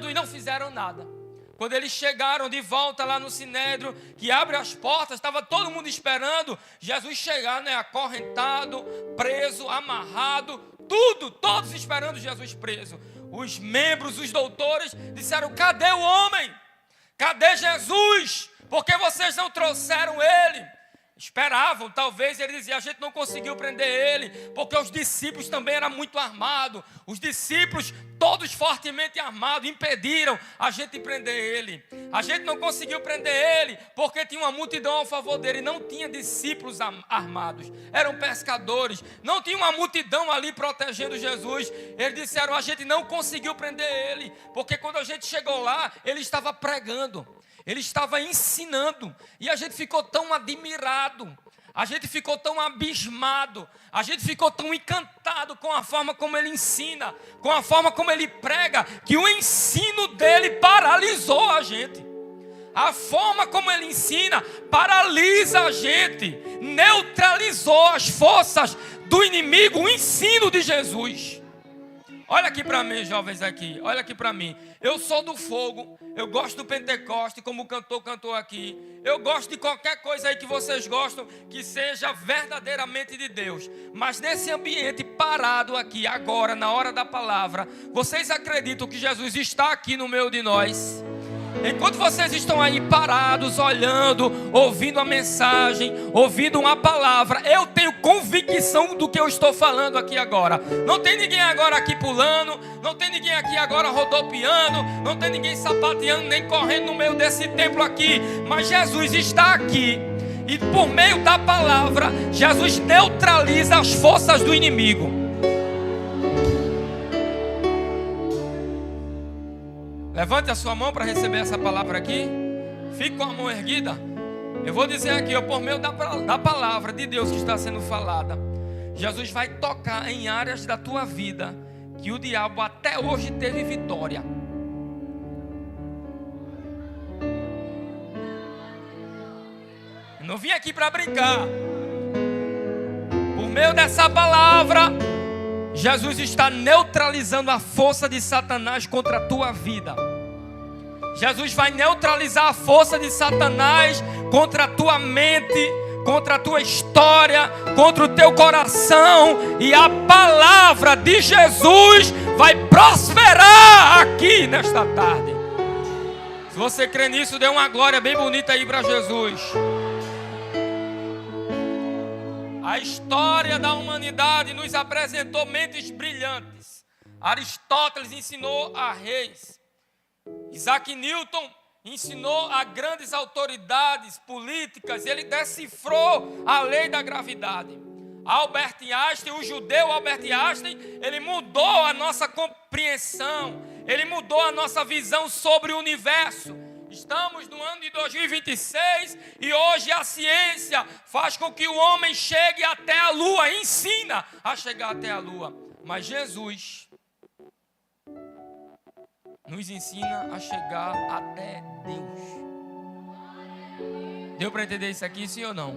e não fizeram nada. Quando eles chegaram de volta lá no Sinédrio, que abre as portas, estava todo mundo esperando Jesus chegar, né? Acorrentado, preso, amarrado, todos esperando Jesus preso. Os membros, os doutores disseram: cadê o homem? Cadê Jesus? Por que vocês não trouxeram ele? Esperavam, talvez ele dizia: a gente não conseguiu prender ele, porque os discípulos também eram muito armados. Os discípulos, todos fortemente armados, impediram a gente prender ele. A gente não conseguiu prender ele, porque tinha uma multidão ao favor dele. Não tinha discípulos armados, eram pescadores. Não tinha uma multidão ali protegendo Jesus. Eles disseram: a gente não conseguiu prender ele, porque quando a gente chegou lá, ele estava pregando. Ele estava ensinando, e a gente ficou tão admirado, a gente ficou tão abismado, a gente ficou tão encantado com a forma como ele ensina, com a forma como ele prega, que o ensino dele paralisou a gente. A forma como ele ensina paralisa a gente, neutralizou as forças do inimigo, o ensino de Jesus. Olha aqui para mim, jovens aqui, olha aqui para mim. Eu sou do fogo, eu gosto do Pentecoste, como o cantor cantou aqui. Eu gosto de qualquer coisa aí que vocês gostam, que seja verdadeiramente de Deus. Mas nesse ambiente parado aqui, agora, na hora da palavra, vocês acreditam que Jesus está aqui no meio de nós? Enquanto vocês estão aí parados, olhando, ouvindo a mensagem, ouvindo uma palavra, eu tenho convicção do que eu estou falando aqui agora. Não tem ninguém agora aqui pulando, não tem ninguém aqui agora rodopiando, não tem ninguém sapateando nem correndo no meio desse templo aqui, mas Jesus está aqui. E por meio da palavra, Jesus neutraliza as forças do inimigo. Levante a sua mão para receber essa palavra aqui. Fique com a mão erguida. Eu vou dizer aqui, por meio da palavra de Deus que está sendo falada, Jesus vai tocar em áreas da tua vida que o diabo até hoje teve vitória. Eu não vim aqui para brincar. Por meio dessa palavra, Jesus está neutralizando a força de Satanás contra a tua vida. Jesus vai neutralizar a força de Satanás contra a tua mente, contra a tua história, contra o teu coração. E a palavra de Jesus vai prosperar aqui nesta tarde. Se você crê nisso, dê uma glória bem bonita aí para Jesus. A história da humanidade nos apresentou mentes brilhantes. Aristóteles ensinou a reis. Isaac Newton ensinou a grandes autoridades políticas. Ele decifrou a lei da gravidade. Albert Einstein, o judeu Albert Einstein, ele mudou a nossa compreensão. Ele mudou a nossa visão sobre o universo. Estamos no ano de 2026 e hoje a ciência faz com que o homem chegue até a lua, ensina a chegar até a lua. Mas Jesus nos ensina a chegar até Deus. Deu para entender isso aqui, sim ou não?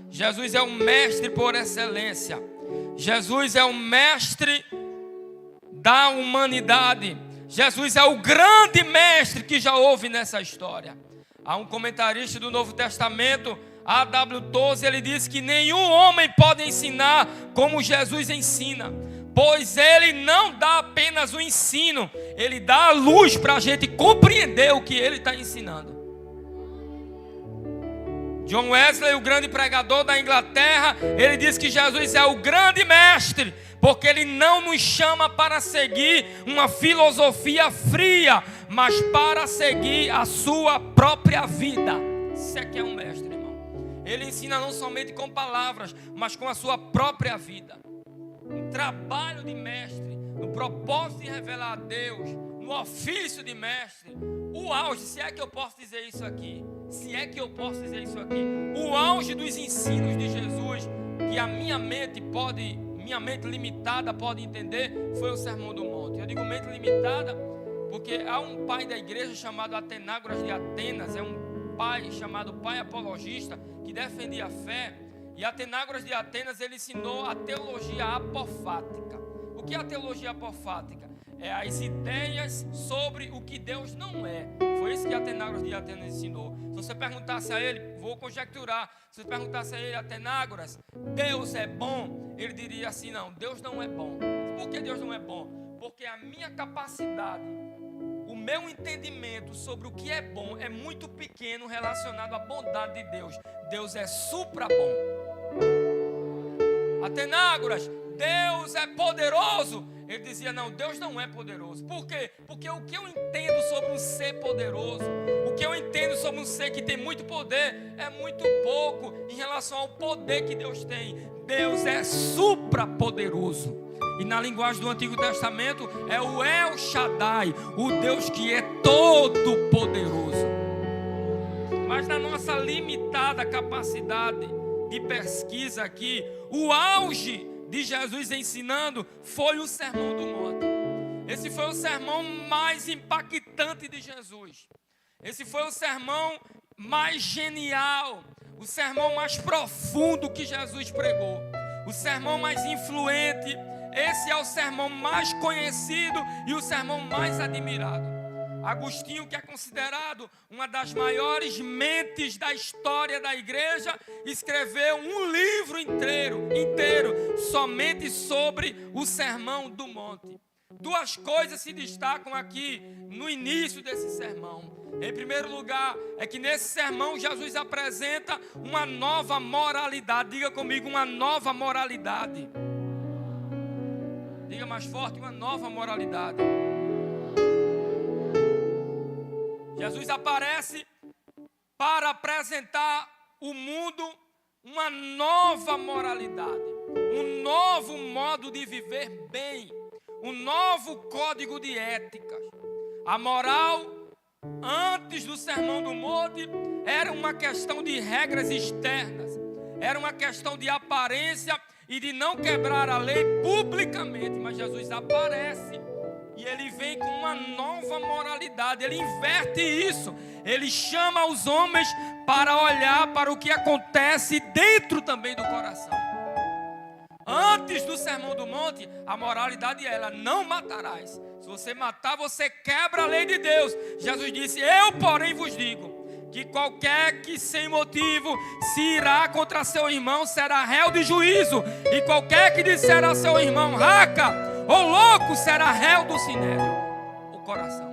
Jesus é o mestre por excelência. Jesus é o mestre da humanidade. Jesus é o grande mestre que já houve nessa história. Há um comentarista do Novo Testamento, A.W. Tozer, ele diz que nenhum homem pode ensinar como Jesus ensina, pois ele não dá apenas o ensino, ele dá a luz para a gente compreender o que ele está ensinando. John Wesley, o grande pregador da Inglaterra, ele diz que Jesus é o grande mestre, porque ele não nos chama para seguir uma filosofia fria, mas para seguir a sua própria vida. Isso é que é um mestre, irmão. Ele ensina não somente com palavras, mas com a sua própria vida. Um trabalho de mestre, no propósito de revelar a Deus, no ofício de mestre. O auge, se é que eu posso dizer isso aqui, o auge dos ensinos de Jesus, que a minha mente limitada pode entender, foi o Sermão do Monte. Eu digo mente limitada porque há um pai da igreja chamado Atenágoras de Atenas, é um pai chamado pai apologista que defendia a fé, e Atenágoras de Atenas ele ensinou a teologia apofática. O que é a teologia apofática? É as ideias sobre o que Deus não é. Foi isso que Atenágoras de Atenas ensinou. Se você perguntasse a ele, vou conjecturar, se você perguntasse a ele, Atenágoras, Deus é bom? Ele diria assim, não, Deus não é bom. Por que Deus não é bom? Porque a minha capacidade, o meu entendimento sobre o que é bom é muito pequeno relacionado à bondade de Deus. Deus é supra bom. Atenágoras, Deus é poderoso. Ele dizia, não, Deus não é poderoso. Por quê? Porque o que eu entendo sobre um ser poderoso, o que eu entendo sobre um ser que tem muito poder, é muito pouco em relação ao poder que Deus tem. Deus é supra-poderoso. E na linguagem do Antigo Testamento, é o El Shaddai, o Deus que é todo poderoso. Mas na nossa limitada capacidade de pesquisa aqui, o auge de Jesus ensinando foi o Sermão do Monte. Esse foi o sermão mais impactante de Jesus. Esse foi o sermão mais genial, o sermão mais profundo que Jesus pregou, o sermão mais influente. Esse é o sermão mais conhecido e o sermão mais admirado. Agostinho, que é considerado uma das maiores mentes da história da igreja, escreveu um livro inteiro somente sobre o Sermão do Monte. Duas coisas se destacam aqui no início desse sermão. Em primeiro lugar, é que nesse sermão Jesus apresenta uma nova moralidade. Diga comigo, uma nova moralidade. Diga mais forte, uma nova moralidade. Jesus aparece para apresentar ao mundo uma nova moralidade, um novo modo de viver bem, um novo código de éticas. A moral, antes do Sermão do Monte, era uma questão de regras externas, era uma questão de aparência e de não quebrar a lei publicamente. Mas Jesus aparece e ele vem com uma nova moralidade, ele inverte isso, ele chama os homens para olhar para o que acontece dentro também do coração. Antes do Sermão do Monte, a moralidade era: não matarás. Se você matar, você quebra a lei de Deus. Jesus disse: eu, porém, vos digo que qualquer que sem motivo se irá contra seu irmão será réu de juízo, e qualquer que disser a seu irmão raca ou louco será réu do sinédrio. O coração.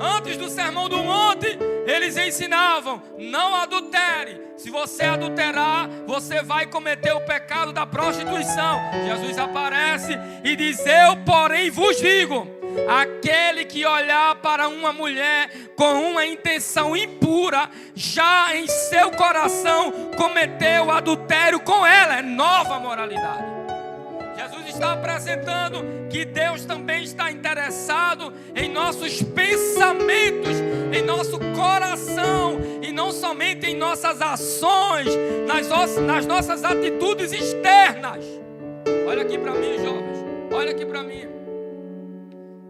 Antes do Sermão do Monte, eles ensinavam: não adultere. Se você adulterar, você vai cometer o pecado da prostituição. Jesus aparece e diz: eu, porém, vos digo, aquele que olhar para uma mulher com uma intenção impura, já em seu coração cometeu adultério com ela. É nova moralidade. Jesus está apresentando que Deus também está interessado em nossos pensamentos, em nosso coração, e não somente em nossas ações, nas nossas atitudes externas. Olha aqui para mim, jovens, olha aqui para mim.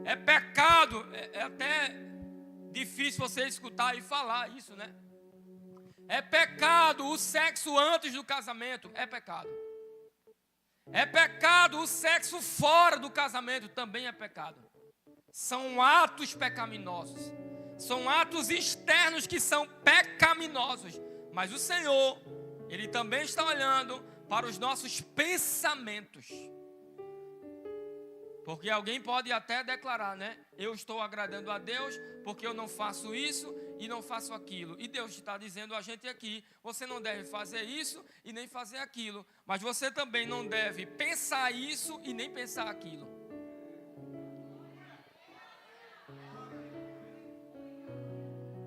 É pecado, é até difícil você escutar e falar isso, né? É pecado o sexo antes do casamento, é pecado. É pecado o sexo fora do casamento, também é pecado. São atos pecaminosos. São atos externos que são pecaminosos. Mas o Senhor, Ele também está olhando para os nossos pensamentos. Porque alguém pode até declarar, né? Eu estou agradando a Deus porque eu não faço isso e não faço aquilo. E Deus está dizendo a gente aqui, você não deve fazer isso e nem fazer aquilo. Mas você também não deve pensar isso e nem pensar aquilo.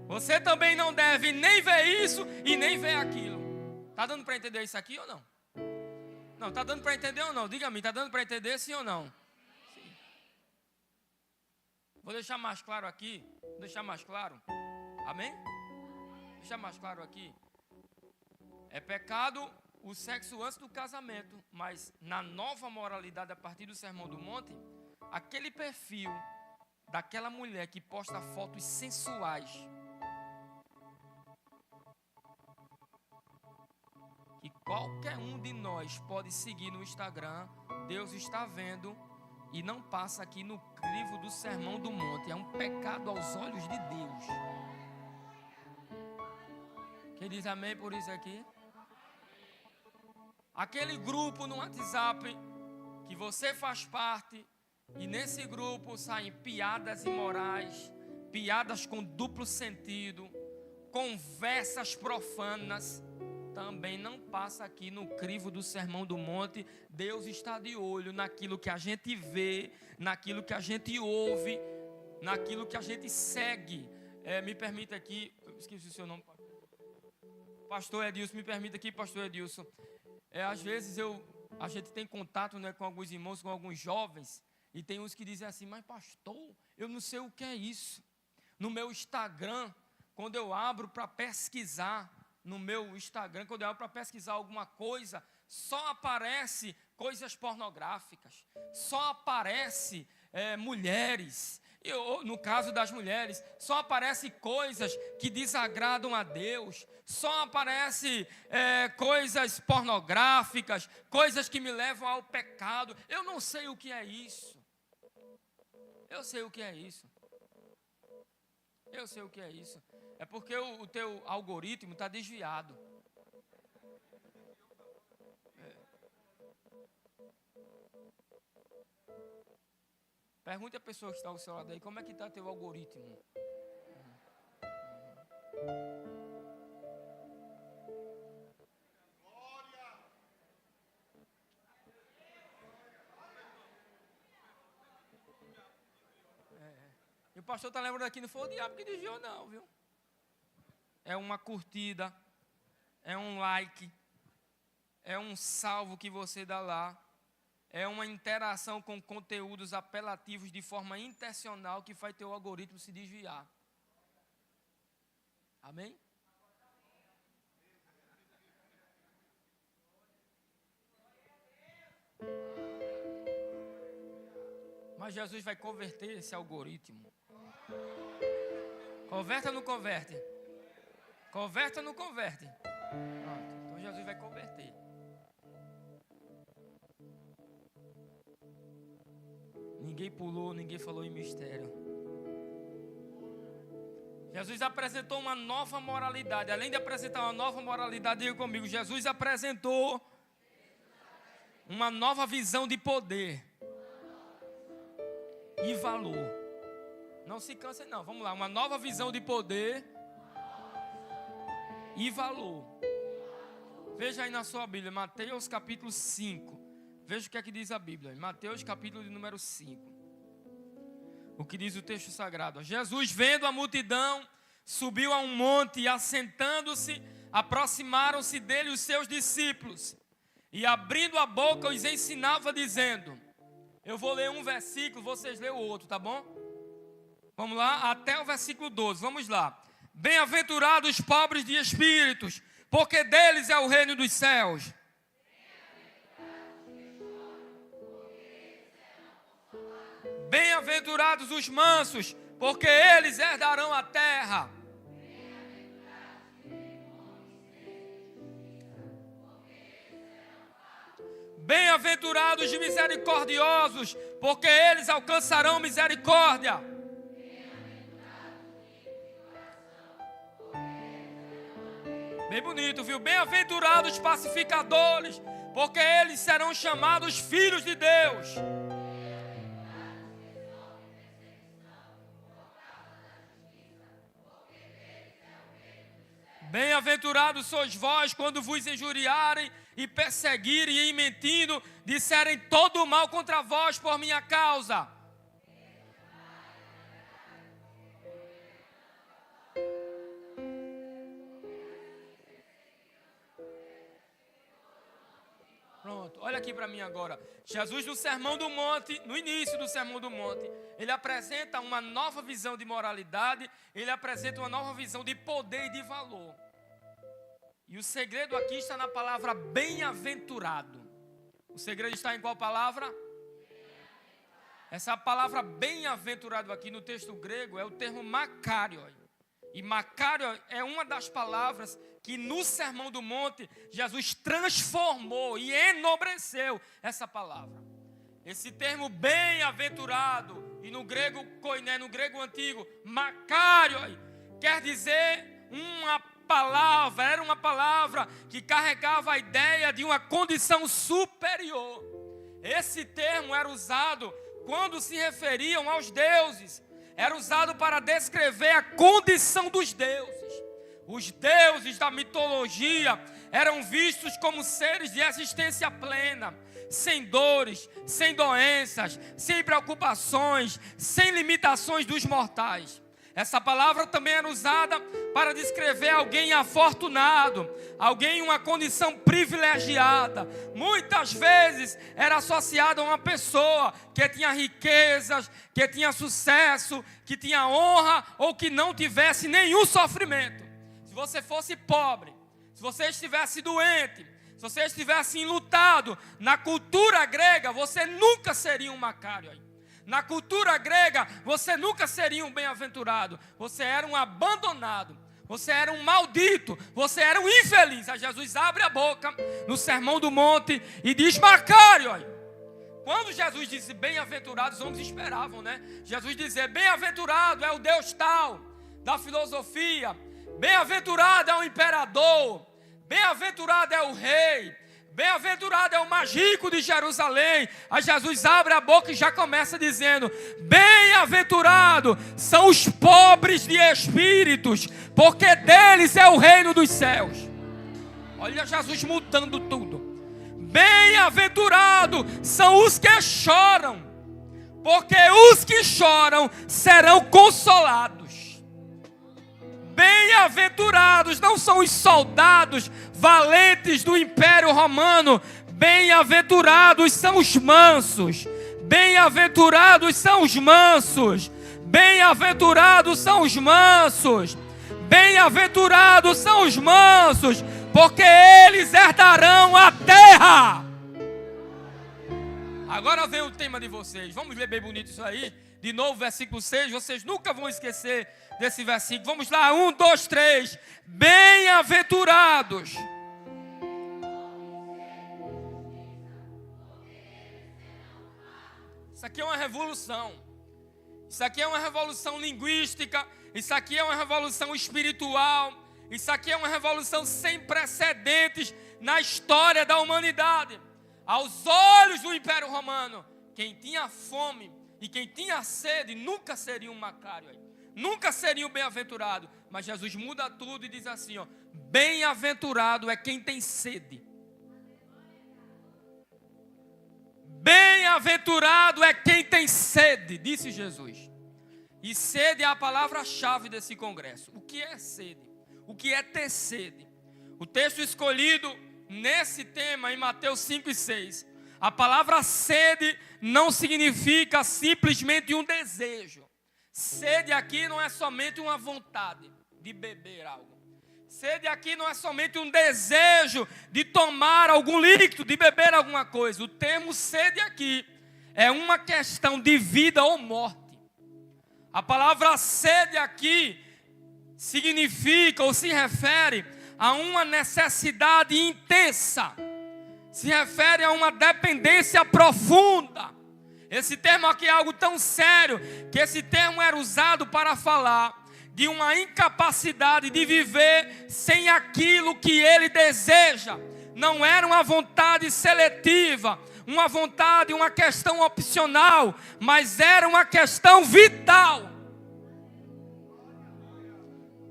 Você também não deve nem ver isso e nem ver aquilo. Está dando para entender isso aqui ou não? Não, está dando para entender ou não? Diga a mim, está dando para entender sim ou não? Vou deixar mais claro aqui, vou deixar mais claro, amém? Vou deixar mais claro aqui. É pecado o sexo antes do casamento, mas na nova moralidade a partir do Sermão do Monte, aquele perfil daquela mulher que posta fotos sensuais, que qualquer um de nós pode seguir no Instagram, Deus está vendo. E não passa aqui no crivo do Sermão do Monte. É um pecado aos olhos de Deus. Quem diz amém por isso aqui? Aquele grupo no WhatsApp que você faz parte, e nesse grupo saem piadas imorais, piadas com duplo sentido, conversas profanas, também não passa aqui no crivo do Sermão do Monte. Deus está de olho naquilo que a gente vê, naquilo que a gente ouve, naquilo que a gente segue. Me permita aqui, esqueci o seu nome, Pastor Edilson, me permita aqui, Pastor Edilson. Às vezes a gente tem contato, né, com alguns irmãos, com alguns jovens, e tem uns que dizem assim, mas pastor, eu não sei o que é isso. No meu Instagram, quando eu abro para pesquisar, no meu Instagram, quando eu abro para pesquisar alguma coisa, só aparece coisas pornográficas, só aparece mulheres, no caso das mulheres, só aparece coisas que desagradam a Deus, só aparece coisas pornográficas, coisas que me levam ao pecado. Eu não sei o que é isso. Eu sei o que é isso. Eu sei o que é isso. É porque o teu algoritmo está desviado. Pergunte à pessoa que está ao seu lado aí, como é que está teu algoritmo? E o pastor está lembrando aqui, não foi o diabo que desviou não, viu? É uma curtida, é um like, é um salvo que você dá lá, é uma interação com conteúdos apelativos de forma intencional que faz teu algoritmo se desviar. Amém? Mas Jesus vai converter esse algoritmo. Converte ou não converte? Converte ou não converte? Pronto, então Jesus vai converter. Ninguém pulou, ninguém falou em mistério. Jesus apresentou uma nova moralidade. Além de apresentar uma nova moralidade, diga comigo, Jesus apresentou uma nova visão de poder e valor. Não se canse não, vamos lá. Uma nova visão de poder e valor. Veja aí na sua Bíblia, Mateus capítulo 5. Veja o que é que diz a Bíblia. Mateus capítulo de número 5. O que diz o texto sagrado. Jesus, vendo a multidão, subiu a um monte e, assentando-se, aproximaram-se dele os seus discípulos. E abrindo a boca, os ensinava, dizendo: Eu vou ler um versículo, vocês lêem o outro, tá bom? Vamos lá, até o versículo 12, vamos lá. Bem-aventurados os pobres de espíritos, porque deles é o reino dos céus. Bem-aventurados os mansos, porque eles herdarão a terra. Bem-aventurados os misericordiosos, porque eles alcançarão misericórdia. Bem bonito, viu? Bem-aventurados os pacificadores, porque eles serão chamados filhos de Deus. Bem-aventurados sois vós quando vos injuriarem e perseguirem e mentindo, disserem todo o mal contra vós por minha causa. Pronto, olha aqui para mim agora. Jesus no Sermão do Monte, no início do Sermão do Monte, ele apresenta uma nova visão de moralidade, ele apresenta uma nova visão de poder e de valor. E o segredo aqui está na palavra bem-aventurado. O segredo está em qual palavra? Essa palavra bem-aventurado aqui no texto grego é o termo makarioi. E makarioi é uma das palavras que no Sermão do Monte Jesus transformou e enobreceu essa palavra. Esse termo bem-aventurado, e no grego koiné, no grego antigo, makarioi, quer dizer era uma palavra que carregava a ideia de uma condição superior. Esse termo era usado quando se referiam aos deuses, era usado para descrever a condição dos deuses. Os deuses da mitologia eram vistos como seres de existência plena, sem dores, sem doenças, sem preocupações, sem limitações dos mortais. Essa palavra também era usada para descrever alguém afortunado, alguém em uma condição privilegiada. Muitas vezes era associada a uma pessoa que tinha riquezas, que tinha sucesso, que tinha honra ou que não tivesse nenhum sofrimento. Se você fosse pobre, se você estivesse doente, se você estivesse enlutado, na cultura grega você nunca seria um Macário. Na cultura grega, você nunca seria um bem-aventurado. Você era um abandonado. Você era um maldito. Você era um infeliz. Aí Jesus abre a boca no Sermão do Monte e diz Macário. Quando Jesus disse bem-aventurado, os homens esperavam, né? Jesus dizia, bem-aventurado é o Deus tal, da filosofia. Bem-aventurado é o imperador. Bem-aventurado é o rei. Bem-aventurado é o mágico de Jerusalém. Aí Jesus abre a boca e já começa dizendo, bem-aventurado são os pobres de espíritos, porque deles é o reino dos céus. Olha Jesus mudando tudo. Bem-aventurado são os que choram, porque os que choram serão consolados. Bem-aventurados não são os soldados valentes do Império Romano. Bem-aventurados são os mansos. Bem-aventurados são os mansos. Bem-aventurados são os mansos. Bem-aventurados são os mansos, porque eles herdarão a terra. Agora vem o tema de vocês. Vamos ler bem bonito isso aí. De novo, versículo 6. Vocês nunca vão esquecer desse versículo. Vamos lá, 1, 2, 3. Bem-aventurados. Isso aqui é uma revolução. Isso aqui é uma revolução linguística. Isso aqui é uma revolução espiritual. Isso aqui é uma revolução sem precedentes na história da humanidade. Aos olhos do Império Romano, quem tinha fome e quem tinha sede nunca seria um Macário, nunca seria um bem-aventurado. Mas Jesus muda tudo e diz assim, ó, bem-aventurado é quem tem sede. Bem-aventurado é quem tem sede, disse Jesus. E sede é a palavra-chave desse congresso. O que é sede? O que é ter sede? O texto escolhido nesse tema, em Mateus 5 e 6, A palavra sede não significa simplesmente um desejo. Sede aqui não é somente uma vontade de beber algo. Sede aqui não é somente um desejo de tomar algum líquido, de beber alguma coisa. O termo sede aqui é uma questão de vida ou morte. A palavra sede aqui significa ou se refere a uma necessidade intensa. Se refere a uma dependência profunda. Esse termo aqui é algo tão sério que esse termo era usado para falar de uma incapacidade de viver sem aquilo que ele deseja. Não era uma vontade seletiva, uma vontade, uma questão opcional, mas era uma questão vital.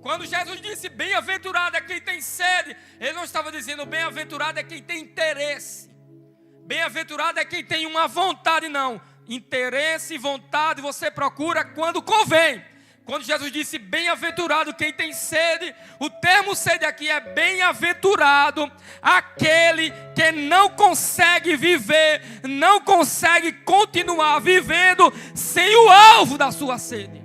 Quando Jesus disse bem-aventurado é quem tem sede, ele não estava dizendo bem-aventurado é quem tem interesse. Bem-aventurado é quem tem uma vontade, não. Interesse e vontade você procura quando convém. Quando Jesus disse bem-aventurado quem tem sede, o termo sede aqui é bem-aventurado aquele que não consegue viver, não consegue continuar vivendo sem o alvo da sua sede.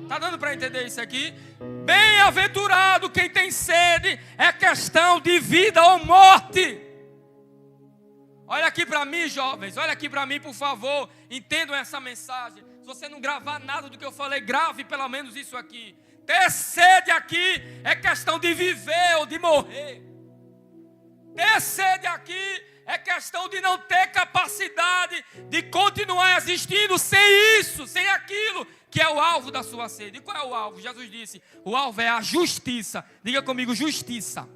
Está dando para entender isso aqui? Bem-aventurado quem tem sede é questão de vida ou morte. Olha aqui para mim, jovens, olha aqui para mim, por favor, entendam essa mensagem. Se você não gravar nada do que eu falei, grave pelo menos isso aqui. Ter sede aqui é questão de viver ou de morrer. Ter sede aqui é questão de não ter capacidade de continuar existindo sem isso, sem aquilo que é o alvo da sua sede. E qual é o alvo? Jesus disse, o alvo é a justiça. Diga comigo, justiça.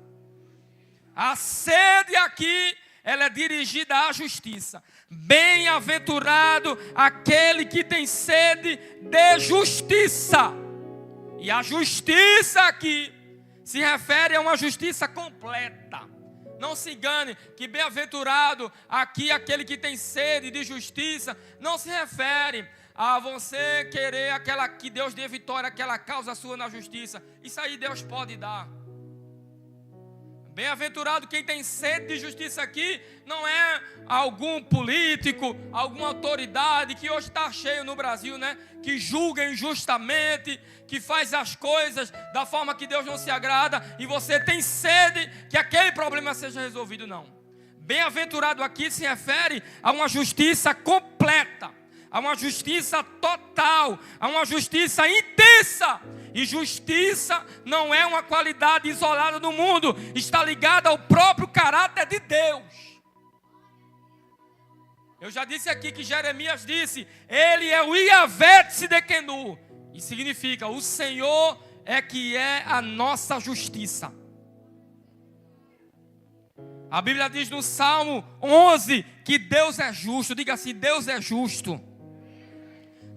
A sede aqui, ela é dirigida à justiça. Bem-aventurado aquele que tem sede de justiça. E a justiça aqui se refere a uma justiça completa. Não se engane que bem-aventurado aqui aquele que tem sede de justiça não se refere a você querer aquela que Deus dê vitória, aquela causa sua na justiça. Isso aí Deus pode dar. Bem-aventurado quem tem sede de justiça aqui não é algum político, alguma autoridade que hoje está cheio no Brasil, né? Que julga injustamente, que faz as coisas da forma que Deus não se agrada e você tem sede que aquele problema seja resolvido, não. Bem-aventurado aqui se refere a uma justiça completa, a uma justiça total, a uma justiça intensa. E justiça não é uma qualidade isolada no mundo, está ligada ao próprio caráter de Deus. Eu já disse aqui que Jeremias disse, ele é o Iavé Tsidekenu, e significa, o Senhor é que é a nossa justiça. A Bíblia diz no Salmo 11 que Deus é justo. Diga assim, Deus é justo.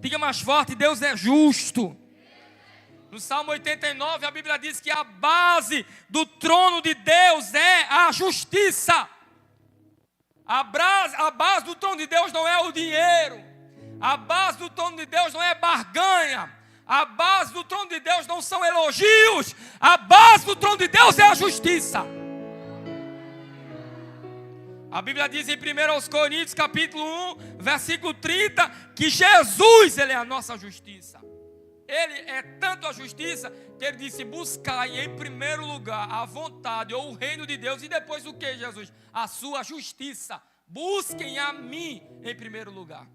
Diga mais forte, Deus é justo. No Salmo 89, a Bíblia diz que a base do trono de Deus é a justiça. A base do trono de Deus não é o dinheiro. A base do trono de Deus não é barganha. A base do trono de Deus não são elogios. A base do trono de Deus é a justiça. A Bíblia diz em 1 Coríntios, capítulo 1, versículo 30, que Jesus, ele é a nossa justiça. Ele é tanto a justiça que ele disse, buscai em primeiro lugar a vontade ou o reino de Deus. E depois o que, Jesus? A sua justiça. Busquem a mim em primeiro lugar.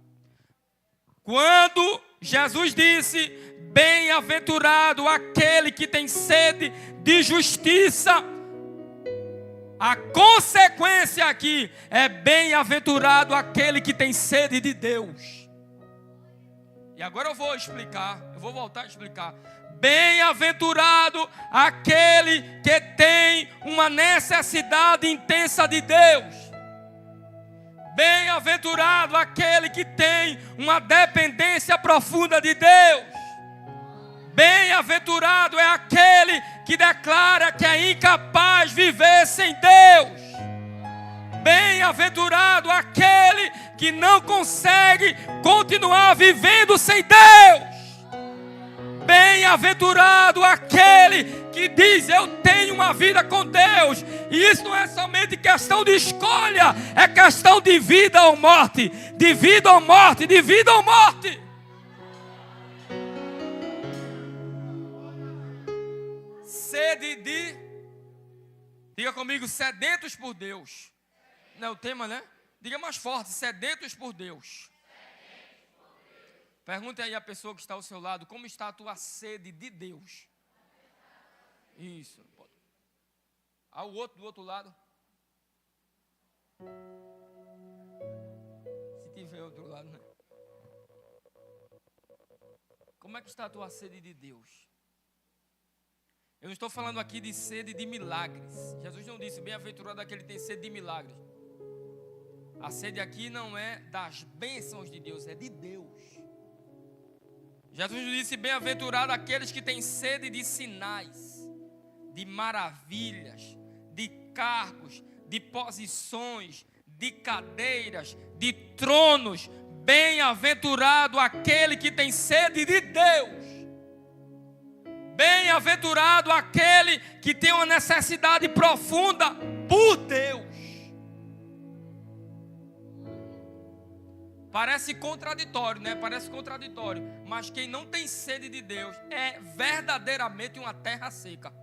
Quando Jesus disse, bem-aventurado aquele que tem sede de justiça, a consequência aqui é bem-aventurado aquele que tem sede de Deus. E agora eu vou explicar, eu vou voltar a explicar. Bem-aventurado aquele que tem uma necessidade intensa de Deus. Bem-aventurado aquele que tem uma dependência profunda de Deus. Bem-aventurado é aquele que declara que é incapaz de viver sem Deus. Bem-aventurado aquele que não consegue continuar vivendo sem Deus. Bem-aventurado aquele que diz: eu tenho uma vida com Deus. E isso não é somente questão de escolha, é questão de vida ou morte, de vida ou morte, de vida ou morte. Sede de, diga comigo, sedentos por Deus. Não é o tema, né? Diga mais forte: sedentos por Deus. Pergunte aí à pessoa que está ao seu lado: como está a tua sede de Deus? Isso. Ao outro, do outro lado. Se tiver outro lado, né? Como é que está a tua sede de Deus? Eu não estou falando aqui de sede de milagres. Jesus não disse: bem-aventurado aquele que tem sede de milagres. A sede aqui não é das bênçãos de Deus, é de Deus. Jesus disse: bem-aventurado aqueles que têm sede de sinais, de maravilhas, de cargos, de posições, de cadeiras, de tronos. Bem-aventurado aquele que tem sede de Deus. Bem-aventurado aquele que tem uma necessidade profunda por Deus. Parece contraditório, né? Parece contraditório. Mas quem não tem sede de Deus é verdadeiramente uma terra seca.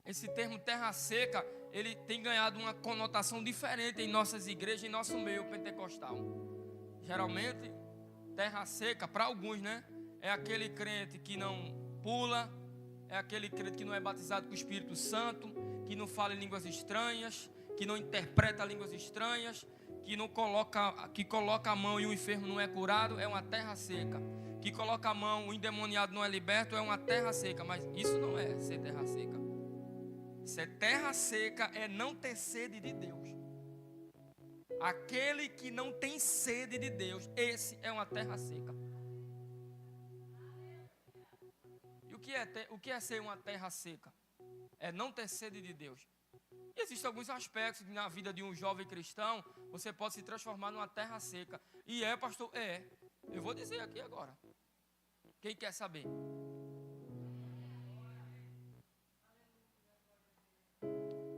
Esse termo terra seca, ele tem ganhado uma conotação diferente em nossas igrejas, em nosso meio pentecostal. Geralmente, terra seca, para alguns, né? É aquele crente que não pula, é aquele crente que não é batizado com o Espírito Santo, que não fala em línguas estranhas, que não interpreta línguas estranhas, que coloca a mão e o enfermo não é curado, é uma terra seca. Que coloca a mão, o endemoniado não é liberto, é uma terra seca. Mas isso não é ser terra seca. Ser terra seca é não ter sede de Deus. Aquele que não tem sede de Deus, esse é uma terra seca. E o que é ser uma terra seca? É não ter sede de Deus. E existem alguns aspectos que na vida de um jovem cristão você pode se transformar numa terra seca. E pastor? Eu vou dizer aqui agora. Quem quer saber?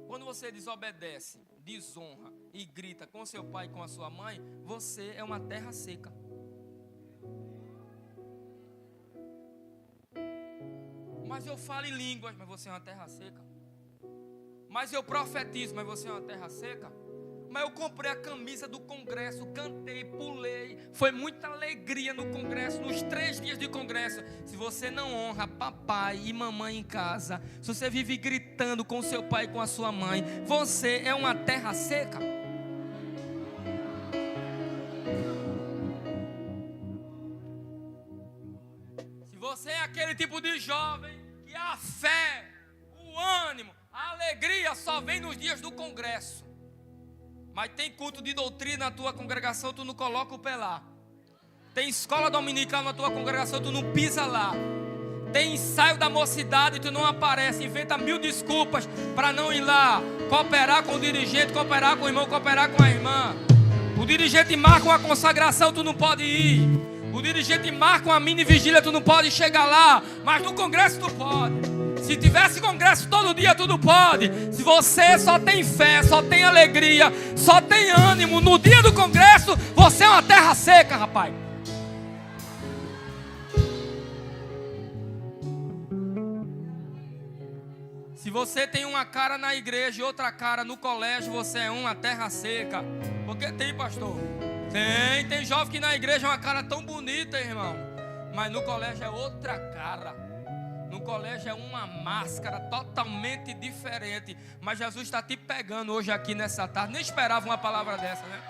Quando você desobedece, desonra e grita com seu pai e com a sua mãe, você é uma terra seca. Mas eu falo em línguas, mas você é uma terra seca. Mas eu profetizo, mas você é uma terra seca. Mas eu comprei a camisa do congresso, cantei, pulei, foi muita alegria no congresso, nos 3 dias de congresso. Se você não honra papai e mamãe em casa, se você vive gritando com seu pai e com a sua mãe, você é uma terra seca. Se você é aquele tipo de jovem que a fé, o ânimo, a alegria só vem nos dias do congresso, mas tem culto de doutrina na tua congregação, tu não coloca o pé lá. Tem escola dominical na tua congregação, tu não pisa lá. Tem ensaio da mocidade, tu não aparece, inventa 1000 desculpas para não ir lá, cooperar com o dirigente, cooperar com o irmão, cooperar com a irmã. O dirigente marca uma consagração, tu não pode ir. O dirigente marca uma mini vigília, tu não pode chegar lá, mas no congresso tu pode. Se tivesse congresso todo dia, tudo pode. Se você só tem fé, só tem alegria, só tem ânimo no dia do congresso, você é uma terra seca, rapaz. Se você tem uma cara na igreja e outra cara no colégio, você é uma terra seca. Porque tem, pastor? Tem jovem que na igreja é uma cara tão bonita, irmão, mas no colégio é outra cara. No colégio é uma máscara totalmente diferente. Mas Jesus está te pegando hoje aqui nessa tarde. Nem esperava uma palavra dessa, né?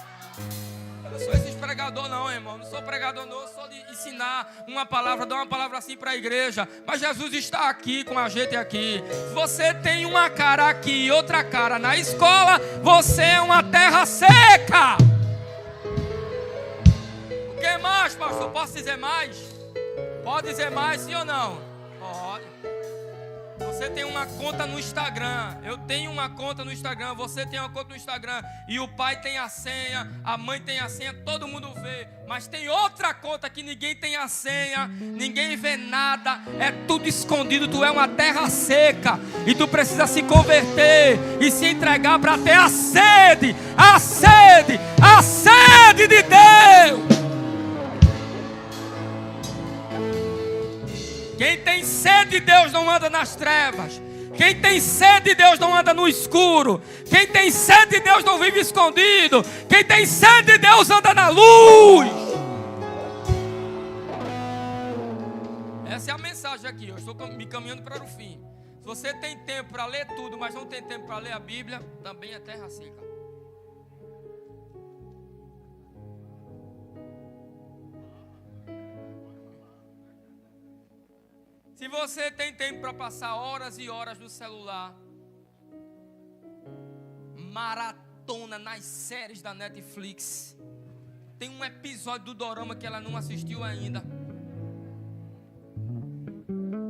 Eu não sou esse pregador não, irmão. Não sou pregador não, eu sou de ensinar uma palavra, dar uma palavra assim para a igreja. Mas Jesus está aqui com a gente aqui. Você tem uma cara aqui e outra cara na escola, você é uma terra seca. O que mais, pastor? Posso dizer mais? Pode dizer mais, sim ou não? Pode. Você tem uma conta no Instagram, eu tenho uma conta no Instagram, você tem uma conta no Instagram, e o pai tem a senha, a mãe tem a senha, todo mundo vê. Mas tem outra conta que ninguém tem a senha, ninguém vê nada, é tudo escondido. Tu é uma terra seca e tu precisa se converter e se entregar para ter a sede de Deus. Quem tem sede de Deus não anda nas trevas. Quem tem sede de Deus não anda no escuro. Quem tem sede de Deus não vive escondido. Quem tem sede de Deus anda na luz. Essa é a mensagem aqui. Eu estou me caminhando para o fim. Se você tem tempo para ler tudo, mas não tem tempo para ler a Bíblia, também é terra seca. Se você tem tempo para passar horas e horas no celular, maratona nas séries da Netflix. Tem um episódio do dorama que ela não assistiu ainda.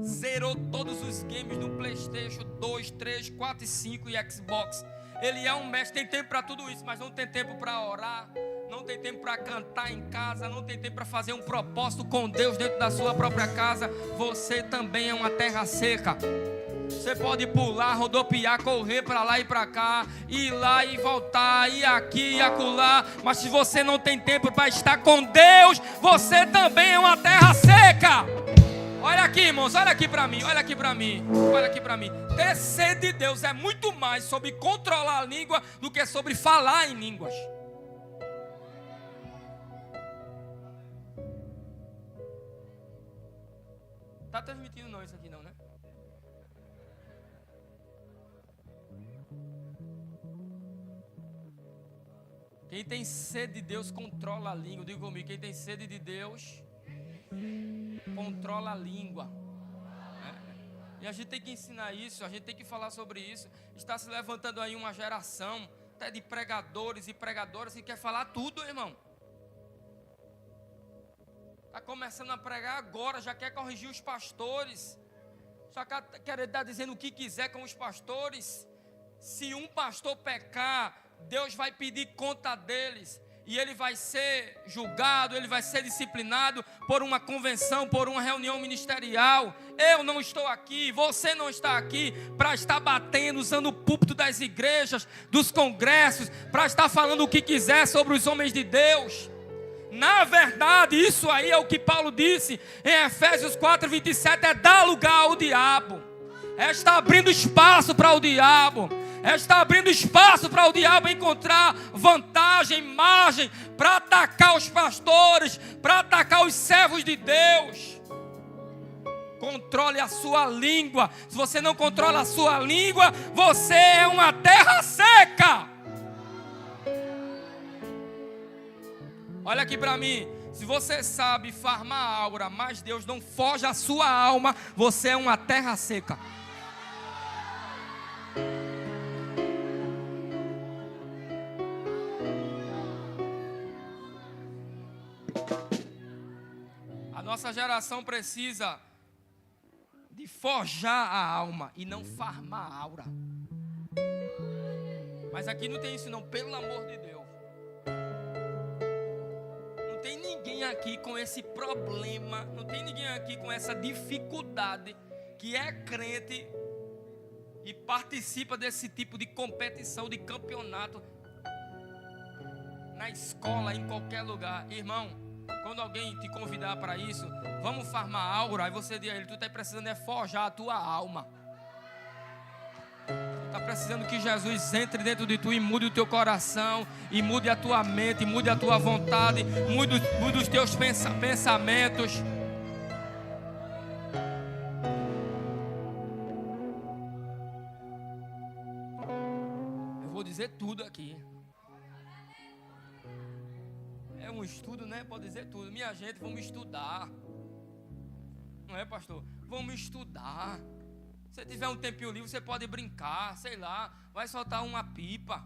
Zerou todos os games no PlayStation 2, 3, 4 e 5 e Xbox. Ele é um mestre, tem tempo para tudo isso, mas não tem tempo para orar. Não tem tempo para cantar em casa, não tem tempo para fazer um propósito com Deus dentro da sua própria casa. Você também é uma terra seca. Você pode pular, rodopiar, correr para lá e para cá, ir lá e voltar, ir aqui e acolá. Mas se você não tem tempo para estar com Deus, você também é uma terra seca. Olha aqui, irmãos, olha aqui para mim, olha aqui para mim, olha aqui para mim. Ter sede de Deus é muito mais sobre controlar a língua do que sobre falar em línguas. Tá transmitindo não isso aqui não, né? Quem tem sede de Deus controla a língua. Diga comigo, quem tem sede de Deus controla a língua. E a gente tem que ensinar isso, a gente tem que falar sobre isso. Está se levantando aí uma geração até de pregadores e pregadoras que quer falar tudo, irmão. Está começando a pregar agora, já quer corrigir os pastores, já quer estar dizendo o que quiser com os pastores. Se um pastor pecar, Deus vai pedir conta deles, e ele vai ser julgado, ele vai ser disciplinado por uma convenção, por uma reunião ministerial. Eu não estou aqui, você não está aqui para estar batendo, usando o púlpito das igrejas, dos congressos, para estar falando o que quiser sobre os homens de Deus. Na verdade, isso aí é o que Paulo disse em Efésios 4:27, é dar lugar ao diabo, é estar abrindo espaço para o diabo, é estar abrindo espaço para o diabo encontrar vantagem, margem, para atacar os pastores, para atacar os servos de Deus. Controle a sua língua. Se você não controla a sua língua, você é uma terra seca. Olha aqui para mim, se você sabe farmar a aura, mas Deus não foge a sua alma, você é uma terra seca. A nossa geração precisa de forjar a alma e não farmar a aura. Mas aqui não tem isso não, pelo amor de Deus. Não tem ninguém aqui com esse problema, não tem ninguém aqui com essa dificuldade, que é crente e participa desse tipo de competição, de campeonato, na escola, em qualquer lugar. Irmão, quando alguém te convidar para isso, vamos farmar aura, aí você diz a ele, tu está precisando é forjar a tua alma. Está precisando que Jesus entre dentro de tu e mude o teu coração, e mude a tua mente, mude a tua vontade, mude os teus pensamentos. Eu vou dizer tudo aqui. É um estudo, né? Pode dizer tudo. Minha gente, vamos estudar. Não é, pastor? Vamos estudar. Se tiver um tempinho livre, você pode brincar, sei lá, vai soltar uma pipa,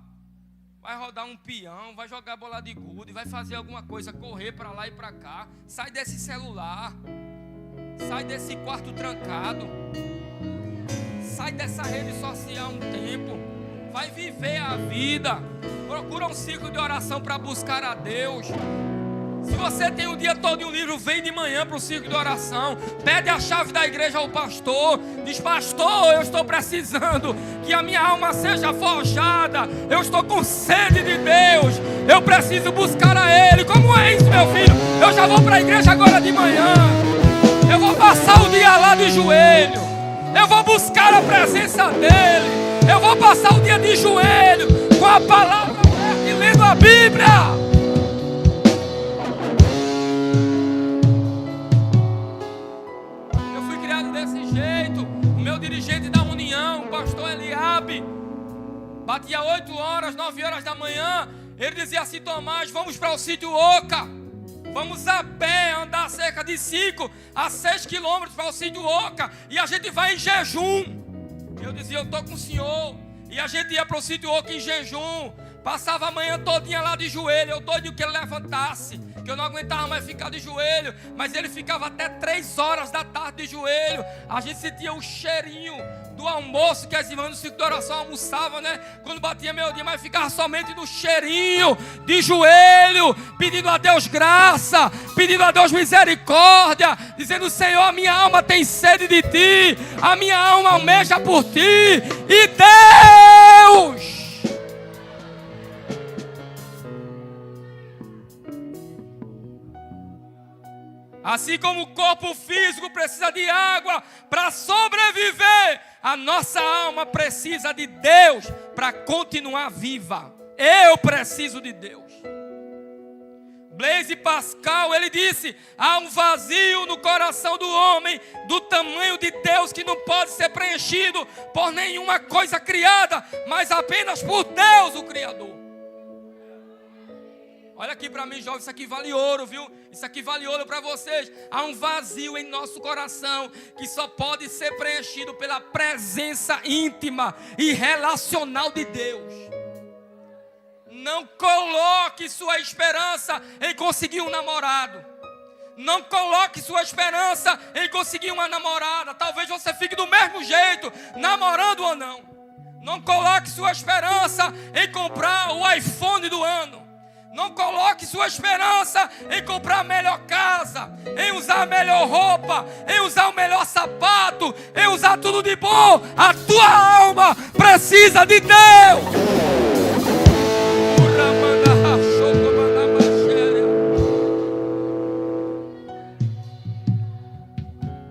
vai rodar um peão, vai jogar bola de gude, vai fazer alguma coisa, correr para lá e para cá. Sai desse celular, sai desse quarto trancado, sai dessa rede social um tempo. Vai viver a vida. Procura um ciclo de oração para buscar a Deus. Se você tem o dia todo em um livro, vem de manhã para o ciclo de oração. Pede a chave da igreja ao pastor. Diz: pastor, eu estou precisando que a minha alma seja forjada. Eu estou com sede de Deus. Eu preciso buscar a Ele. Como é isso, meu filho? Eu já vou para a igreja agora de manhã. Eu vou passar o dia lá de joelho. Eu vou buscar a presença dEle. Eu vou passar o dia de joelho com a palavra aberta e lendo a Bíblia. Dirigente da União, o pastor Eliabe, batia 8 horas, 9 horas da manhã. Ele dizia assim: Tomás, vamos para o sítio Oca. Vamos a pé, andar cerca de 5 a 6 quilômetros para o sítio Oca. E a gente vai em jejum. Eu dizia: eu estou com o senhor. E a gente ia para o sítio Oca em jejum. Passava a manhã todinha lá de joelho. Eu doido que ele levantasse, que eu não aguentava mais ficar de joelho. Mas ele ficava até 3 horas da tarde de joelho. A gente sentia o cheirinho do almoço que as irmãs do ciclo de oração almoçavam, né? Quando batia meio-dia, mas ficava somente no cheirinho de joelho, pedindo a Deus graça, pedindo a Deus misericórdia, dizendo: Senhor, a minha alma tem sede de Ti, a minha alma almeja por Ti. E Deus, assim como o corpo físico precisa de água para sobreviver, a nossa alma precisa de Deus para continuar viva. Eu preciso de Deus. Blaise Pascal, ele disse: há um vazio no coração do homem do tamanho de Deus que não pode ser preenchido por nenhuma coisa criada, mas apenas por Deus, o Criador. Olha aqui para mim, jovem, isso aqui vale ouro, viu? Isso aqui vale ouro para vocês. Há um vazio em nosso coração que só pode ser preenchido pela presença íntima e relacional de Deus. Não coloque sua esperança em conseguir um namorado. Não coloque sua esperança em conseguir uma namorada. Talvez você fique do mesmo jeito, namorando ou não. Não coloque sua esperança em comprar o iPhone do ano. Não coloque sua esperança em comprar a melhor casa, em usar a melhor roupa, em usar o melhor sapato, em usar tudo de bom. A tua alma precisa de Deus.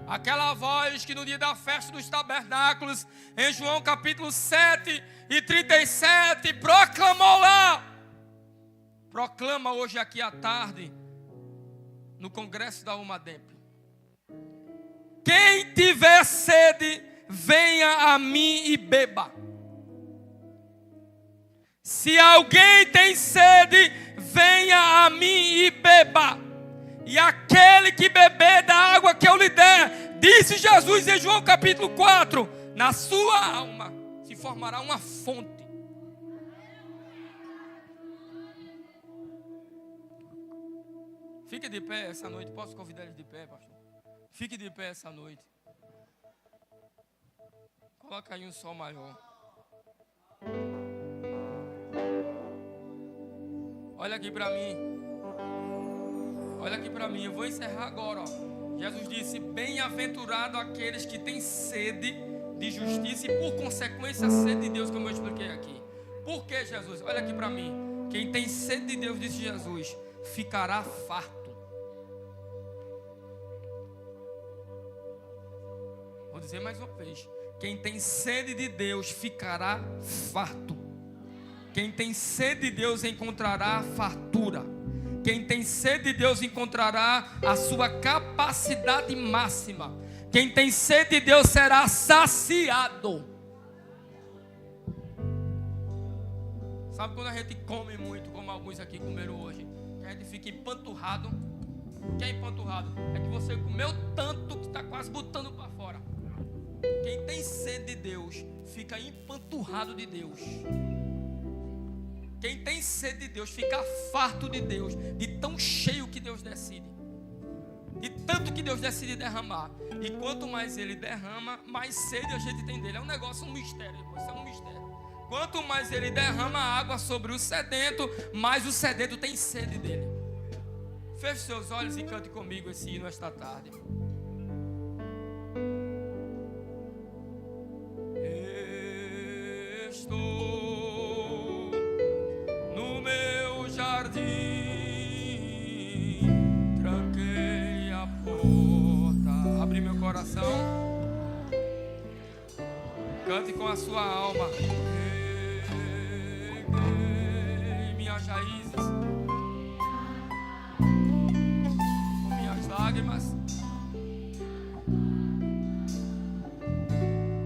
Aquela voz que no dia da festa dos tabernáculos, em João capítulo 7 e 37, proclamou lá. Proclama hoje aqui à tarde, no congresso da UMADEMP: quem tiver sede, venha a mim e beba. Se alguém tem sede, venha a mim e beba. E aquele que beber da água que eu lhe der, disse Jesus em João capítulo 4, na sua alma se formará uma fonte. Fique de pé essa noite. Posso convidar eles de pé, pastor? Fique de pé essa noite. Coloca aí um sol maior. Olha aqui para mim. Olha aqui para mim. Eu vou encerrar agora. Ó. Jesus disse: bem-aventurado aqueles que têm sede de justiça e por consequência sede de Deus, como eu expliquei aqui. Por que, Jesus? Olha aqui para mim. Quem tem sede de Deus, disse Jesus, ficará farto. Vou dizer mais uma vez: quem tem sede de Deus ficará farto. Quem tem sede de Deus encontrará fartura. Quem tem sede de Deus encontrará a sua capacidade máxima. Quem tem sede de Deus será saciado. Sabe quando a gente come muito, como alguns aqui comeram hoje, que a gente fica empanturrado? O que é empanturrado? É que você comeu tanto que está quase botando para fora. Quem tem sede de Deus fica empanturrado de Deus. Quem tem sede de Deus fica farto de Deus, de tão cheio que Deus decide. E tanto que Deus decide derramar. E quanto mais Ele derrama, mais sede a gente tem dele. É um negócio, um mistério, irmão. Isso é um mistério. Quanto mais Ele derrama água sobre o sedento, mais o sedento tem sede dele. Feche seus olhos e cante comigo esse hino esta tarde. Estou no meu jardim, tranquei a porta, abri meu coração, cante com a sua alma. Reguei minhas raízes, com minhas lágrimas,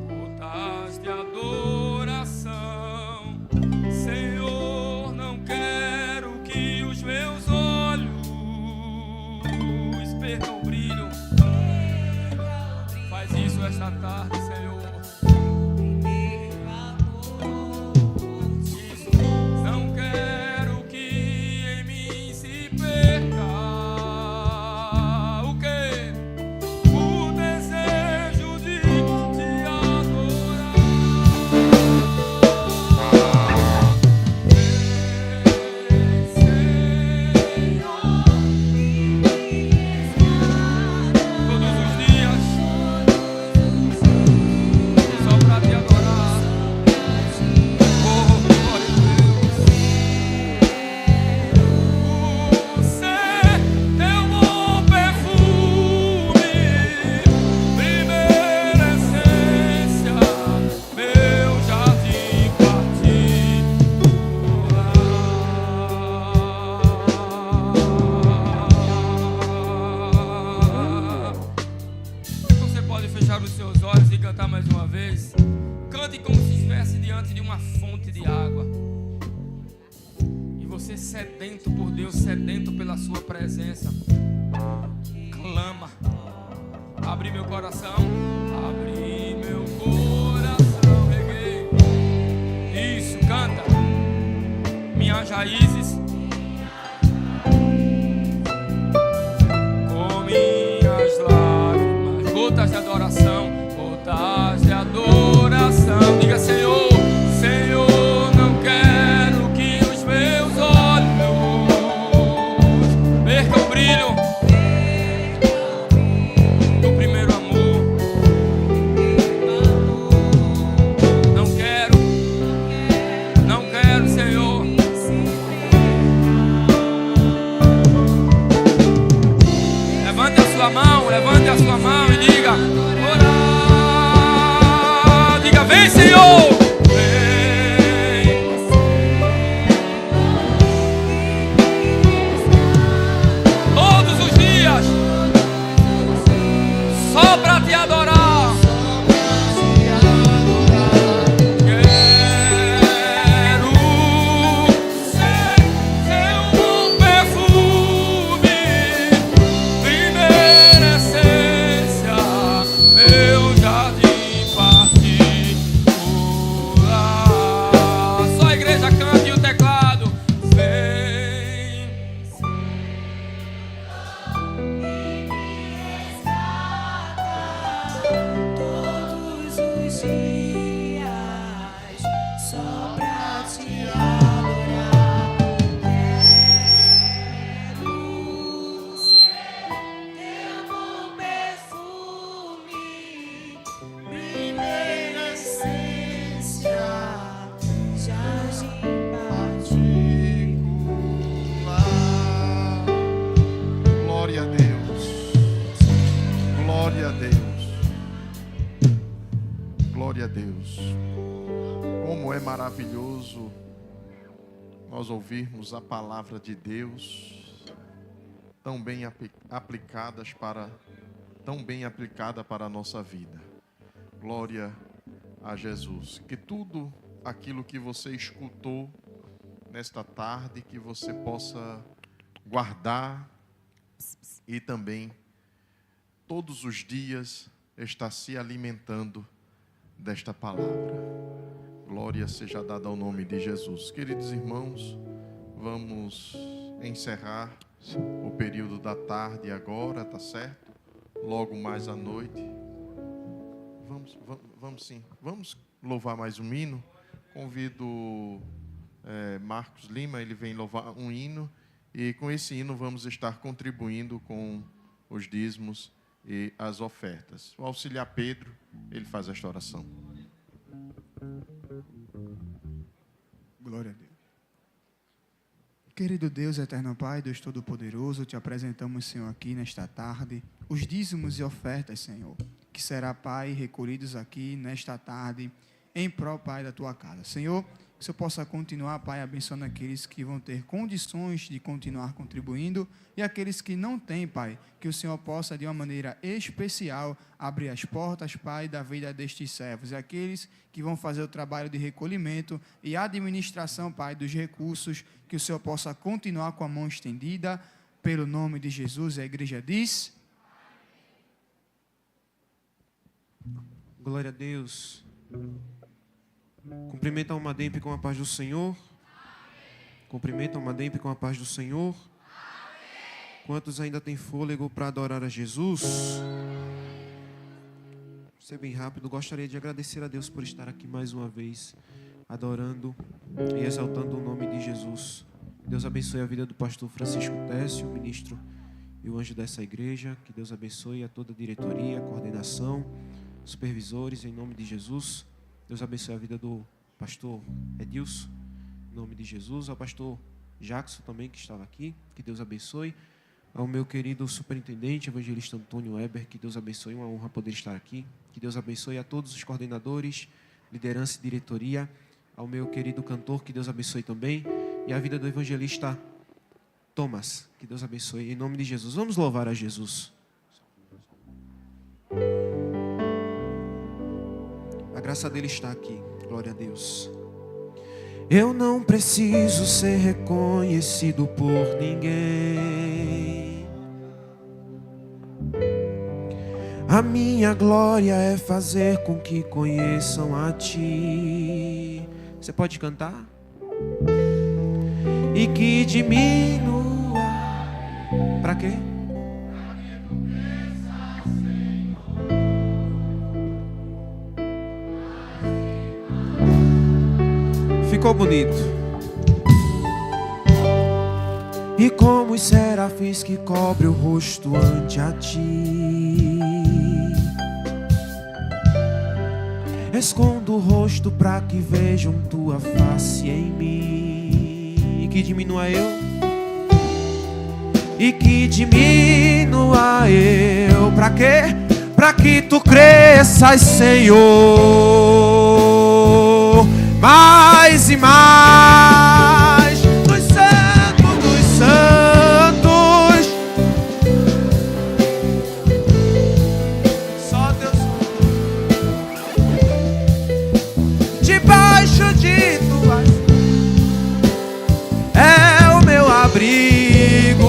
gotas de adoração. Senhor, não quero que os meus olhos percam o brilho. Faz isso esta tarde, Senhor. Isso. Não quero que em mim se perca o quê? O desejo de te adorar. Todos os dias, só pra te adorar. Oh, glória a Deus. Ser teu bom perfume, primeira essência, meu jardim particular. Você pode fechar os seus olhos e cantar mais uma vez. Cante como se estivesse diante de uma fonte de água. E você sedento por Deus, sedento pela sua presença, clama. Abre meu coração, abre meu coração, reguei. Isso, canta. Minhas raízes, com minhas lágrimas, gotas de adoração, gotas de adoração. Diga, Senhor, Senhor, não quero que os meus olhos percam o brilho do primeiro amor. Não quero, Senhor. Levante a sua mão e diga: orar. Diga: vem, Senhor. Vem. Todos os dias, só pra te adorar. Quero ser teu bom perfume, primeira essência, meu jardim particular. Só a igreja canta e o teclado. Vem, Todos os dias, só pra te adorar. Quero ser teu bom perfume, primeira essência, jardim particular. Glória a Deus. Glória a Deus. Glória a Deus. Como é maravilhoso nós ouvirmos a palavra de Deus tão bem aplicada para a nossa vida. Glória a Jesus. Que tudo aquilo que você escutou nesta tarde, que você possa guardar e também todos os dias estar se alimentando desta palavra. Glória seja dada ao nome de Jesus. Queridos irmãos, vamos encerrar o período da tarde agora, tá certo? Logo mais à noite. Vamos sim. Vamos louvar mais um hino. Convido Marcos Lima, ele vem louvar um hino. E com esse hino vamos estar contribuindo com os dízimos e as ofertas. O auxiliar Pedro, ele faz esta oração. Glória a Deus. Querido Deus, eterno Pai, Deus Todo-Poderoso, te apresentamos, Senhor, aqui nesta tarde, os dízimos e ofertas, Senhor, que será, Pai, recolhidos aqui nesta tarde, em prol, Pai, da tua casa. Senhor, que o Senhor possa continuar, Pai, abençoando aqueles que vão ter condições de continuar contribuindo e aqueles que não têm, Pai, que o Senhor possa, de uma maneira especial, abrir as portas, Pai, da vida destes servos e aqueles que vão fazer o trabalho de recolhimento e administração, Pai, dos recursos, que o Senhor possa continuar com a mão estendida, pelo nome de Jesus. A igreja diz: glória a Deus. Cumprimenta a alma Dempe com a paz do Senhor. Cumprimenta a alma Dempe com a paz do Senhor. Quantos ainda têm fôlego para adorar a Jesus? Vou ser bem rápido. Gostaria de agradecer a Deus por estar aqui mais uma vez, adorando e exaltando o nome de Jesus. Deus abençoe a vida do pastor Francisco Técio, o ministro e o anjo dessa igreja. Que Deus abençoe a toda a diretoria, a coordenação, supervisores, em nome de Jesus. Deus abençoe a vida do pastor Edilson, em nome de Jesus. Ao pastor Jackson também, que estava aqui, que Deus abençoe. Ao meu querido superintendente, evangelista Antônio Weber, que Deus abençoe, uma honra poder estar aqui. Que Deus abençoe a todos os coordenadores, liderança e diretoria. Ao meu querido cantor, que Deus abençoe também. E a vida do evangelista Thomas, que Deus abençoe, em nome de Jesus. Vamos louvar a Jesus. A graça dele está aqui, glória a Deus. Eu não preciso ser reconhecido por ninguém. A minha glória é fazer com que conheçam a Ti. Você pode cantar? E que diminua. Para quê? Ficou bonito. E como os serafins que cobrem o rosto ante a Ti, escondo o rosto para que vejam Tua face em mim. E que diminua eu. E que diminua eu. Para quê? Para que Tu cresças, Senhor, mais e mais, dos santos dos santos. Só Deus. Debaixo de Tuas é o meu abrigo.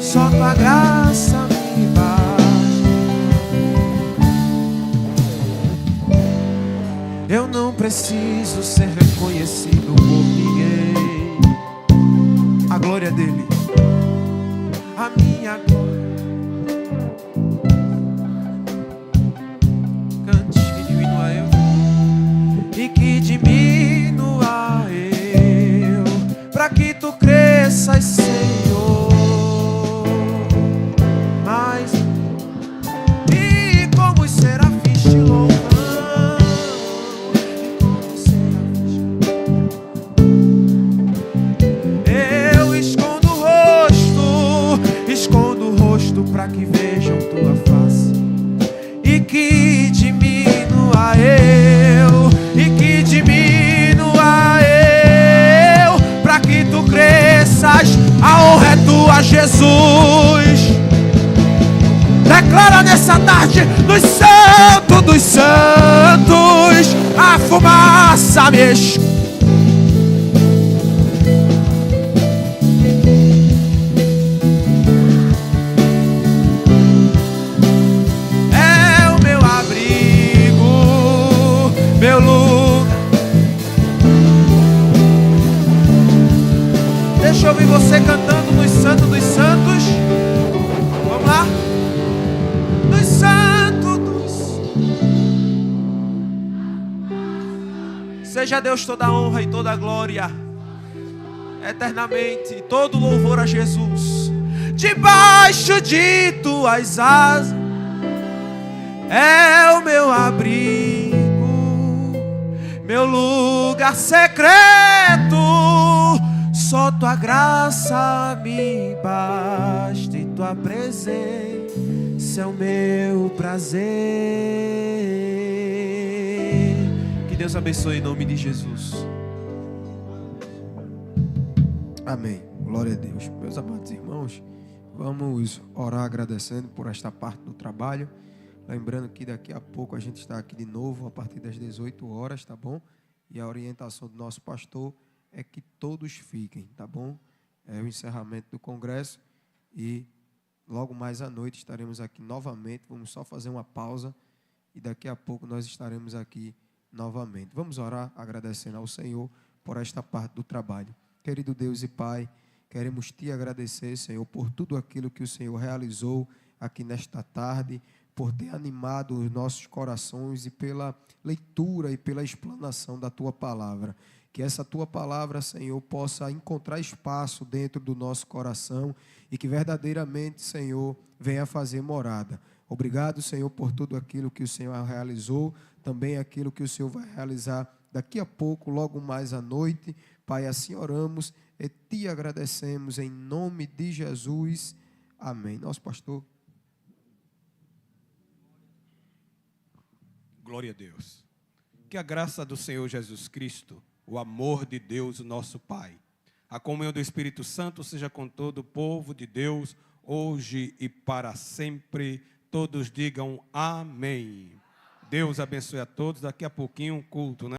Só Tua graça me basta. Eu não preciso ser reconhecido por ninguém. A glória dele, a minha glória. Cante, que diminua eu. E que diminua eu, para que Tu cresças, Senhor. Mas e como os serafins te louvam. Para que vejam Tua face. E que diminua eu. E que diminua eu, para que Tu cresças. A honra é Tua, Jesus. Declara nessa tarde: dos santos, a fumaça me esconde. Seja a Deus toda a honra e toda a glória, eternamente, todo louvor a Jesus. Debaixo de tuas asas é o meu abrigo, meu lugar secreto. Só tua graça me basta e tua presença é o meu prazer. Que Deus abençoe em nome de Jesus. Amém. Glória a Deus. Meus amados irmãos, vamos orar agradecendo por esta parte do trabalho. Lembrando que daqui a pouco a gente está aqui de novo a partir das 18 horas, tá bom? E a orientação do nosso pastor é que todos fiquem, tá bom? É o encerramento do congresso e logo mais à noite estaremos aqui novamente. Vamos só fazer uma pausa e daqui a pouco nós estaremos aqui novamente. Vamos orar agradecendo ao Senhor por esta parte do trabalho. Querido Deus e Pai, queremos Te agradecer, Senhor, por tudo aquilo que o Senhor realizou aqui nesta tarde, por ter animado os nossos corações e pela leitura e pela explanação da Tua palavra. Que essa Tua palavra, Senhor, possa encontrar espaço dentro do nosso coração e que verdadeiramente, Senhor, venha fazer morada. Obrigado, Senhor, por tudo aquilo que o Senhor realizou, também aquilo que o Senhor vai realizar daqui a pouco, logo mais à noite. Pai, assim oramos e Te agradecemos em nome de Jesus. Amém. Nosso pastor. Glória a Deus. Que a graça do Senhor Jesus Cristo, o amor de Deus, o nosso Pai, a comunhão do Espírito Santo seja com todo o povo de Deus, hoje e para sempre. Todos digam amém. Deus abençoe a todos. Daqui a pouquinho um culto, né?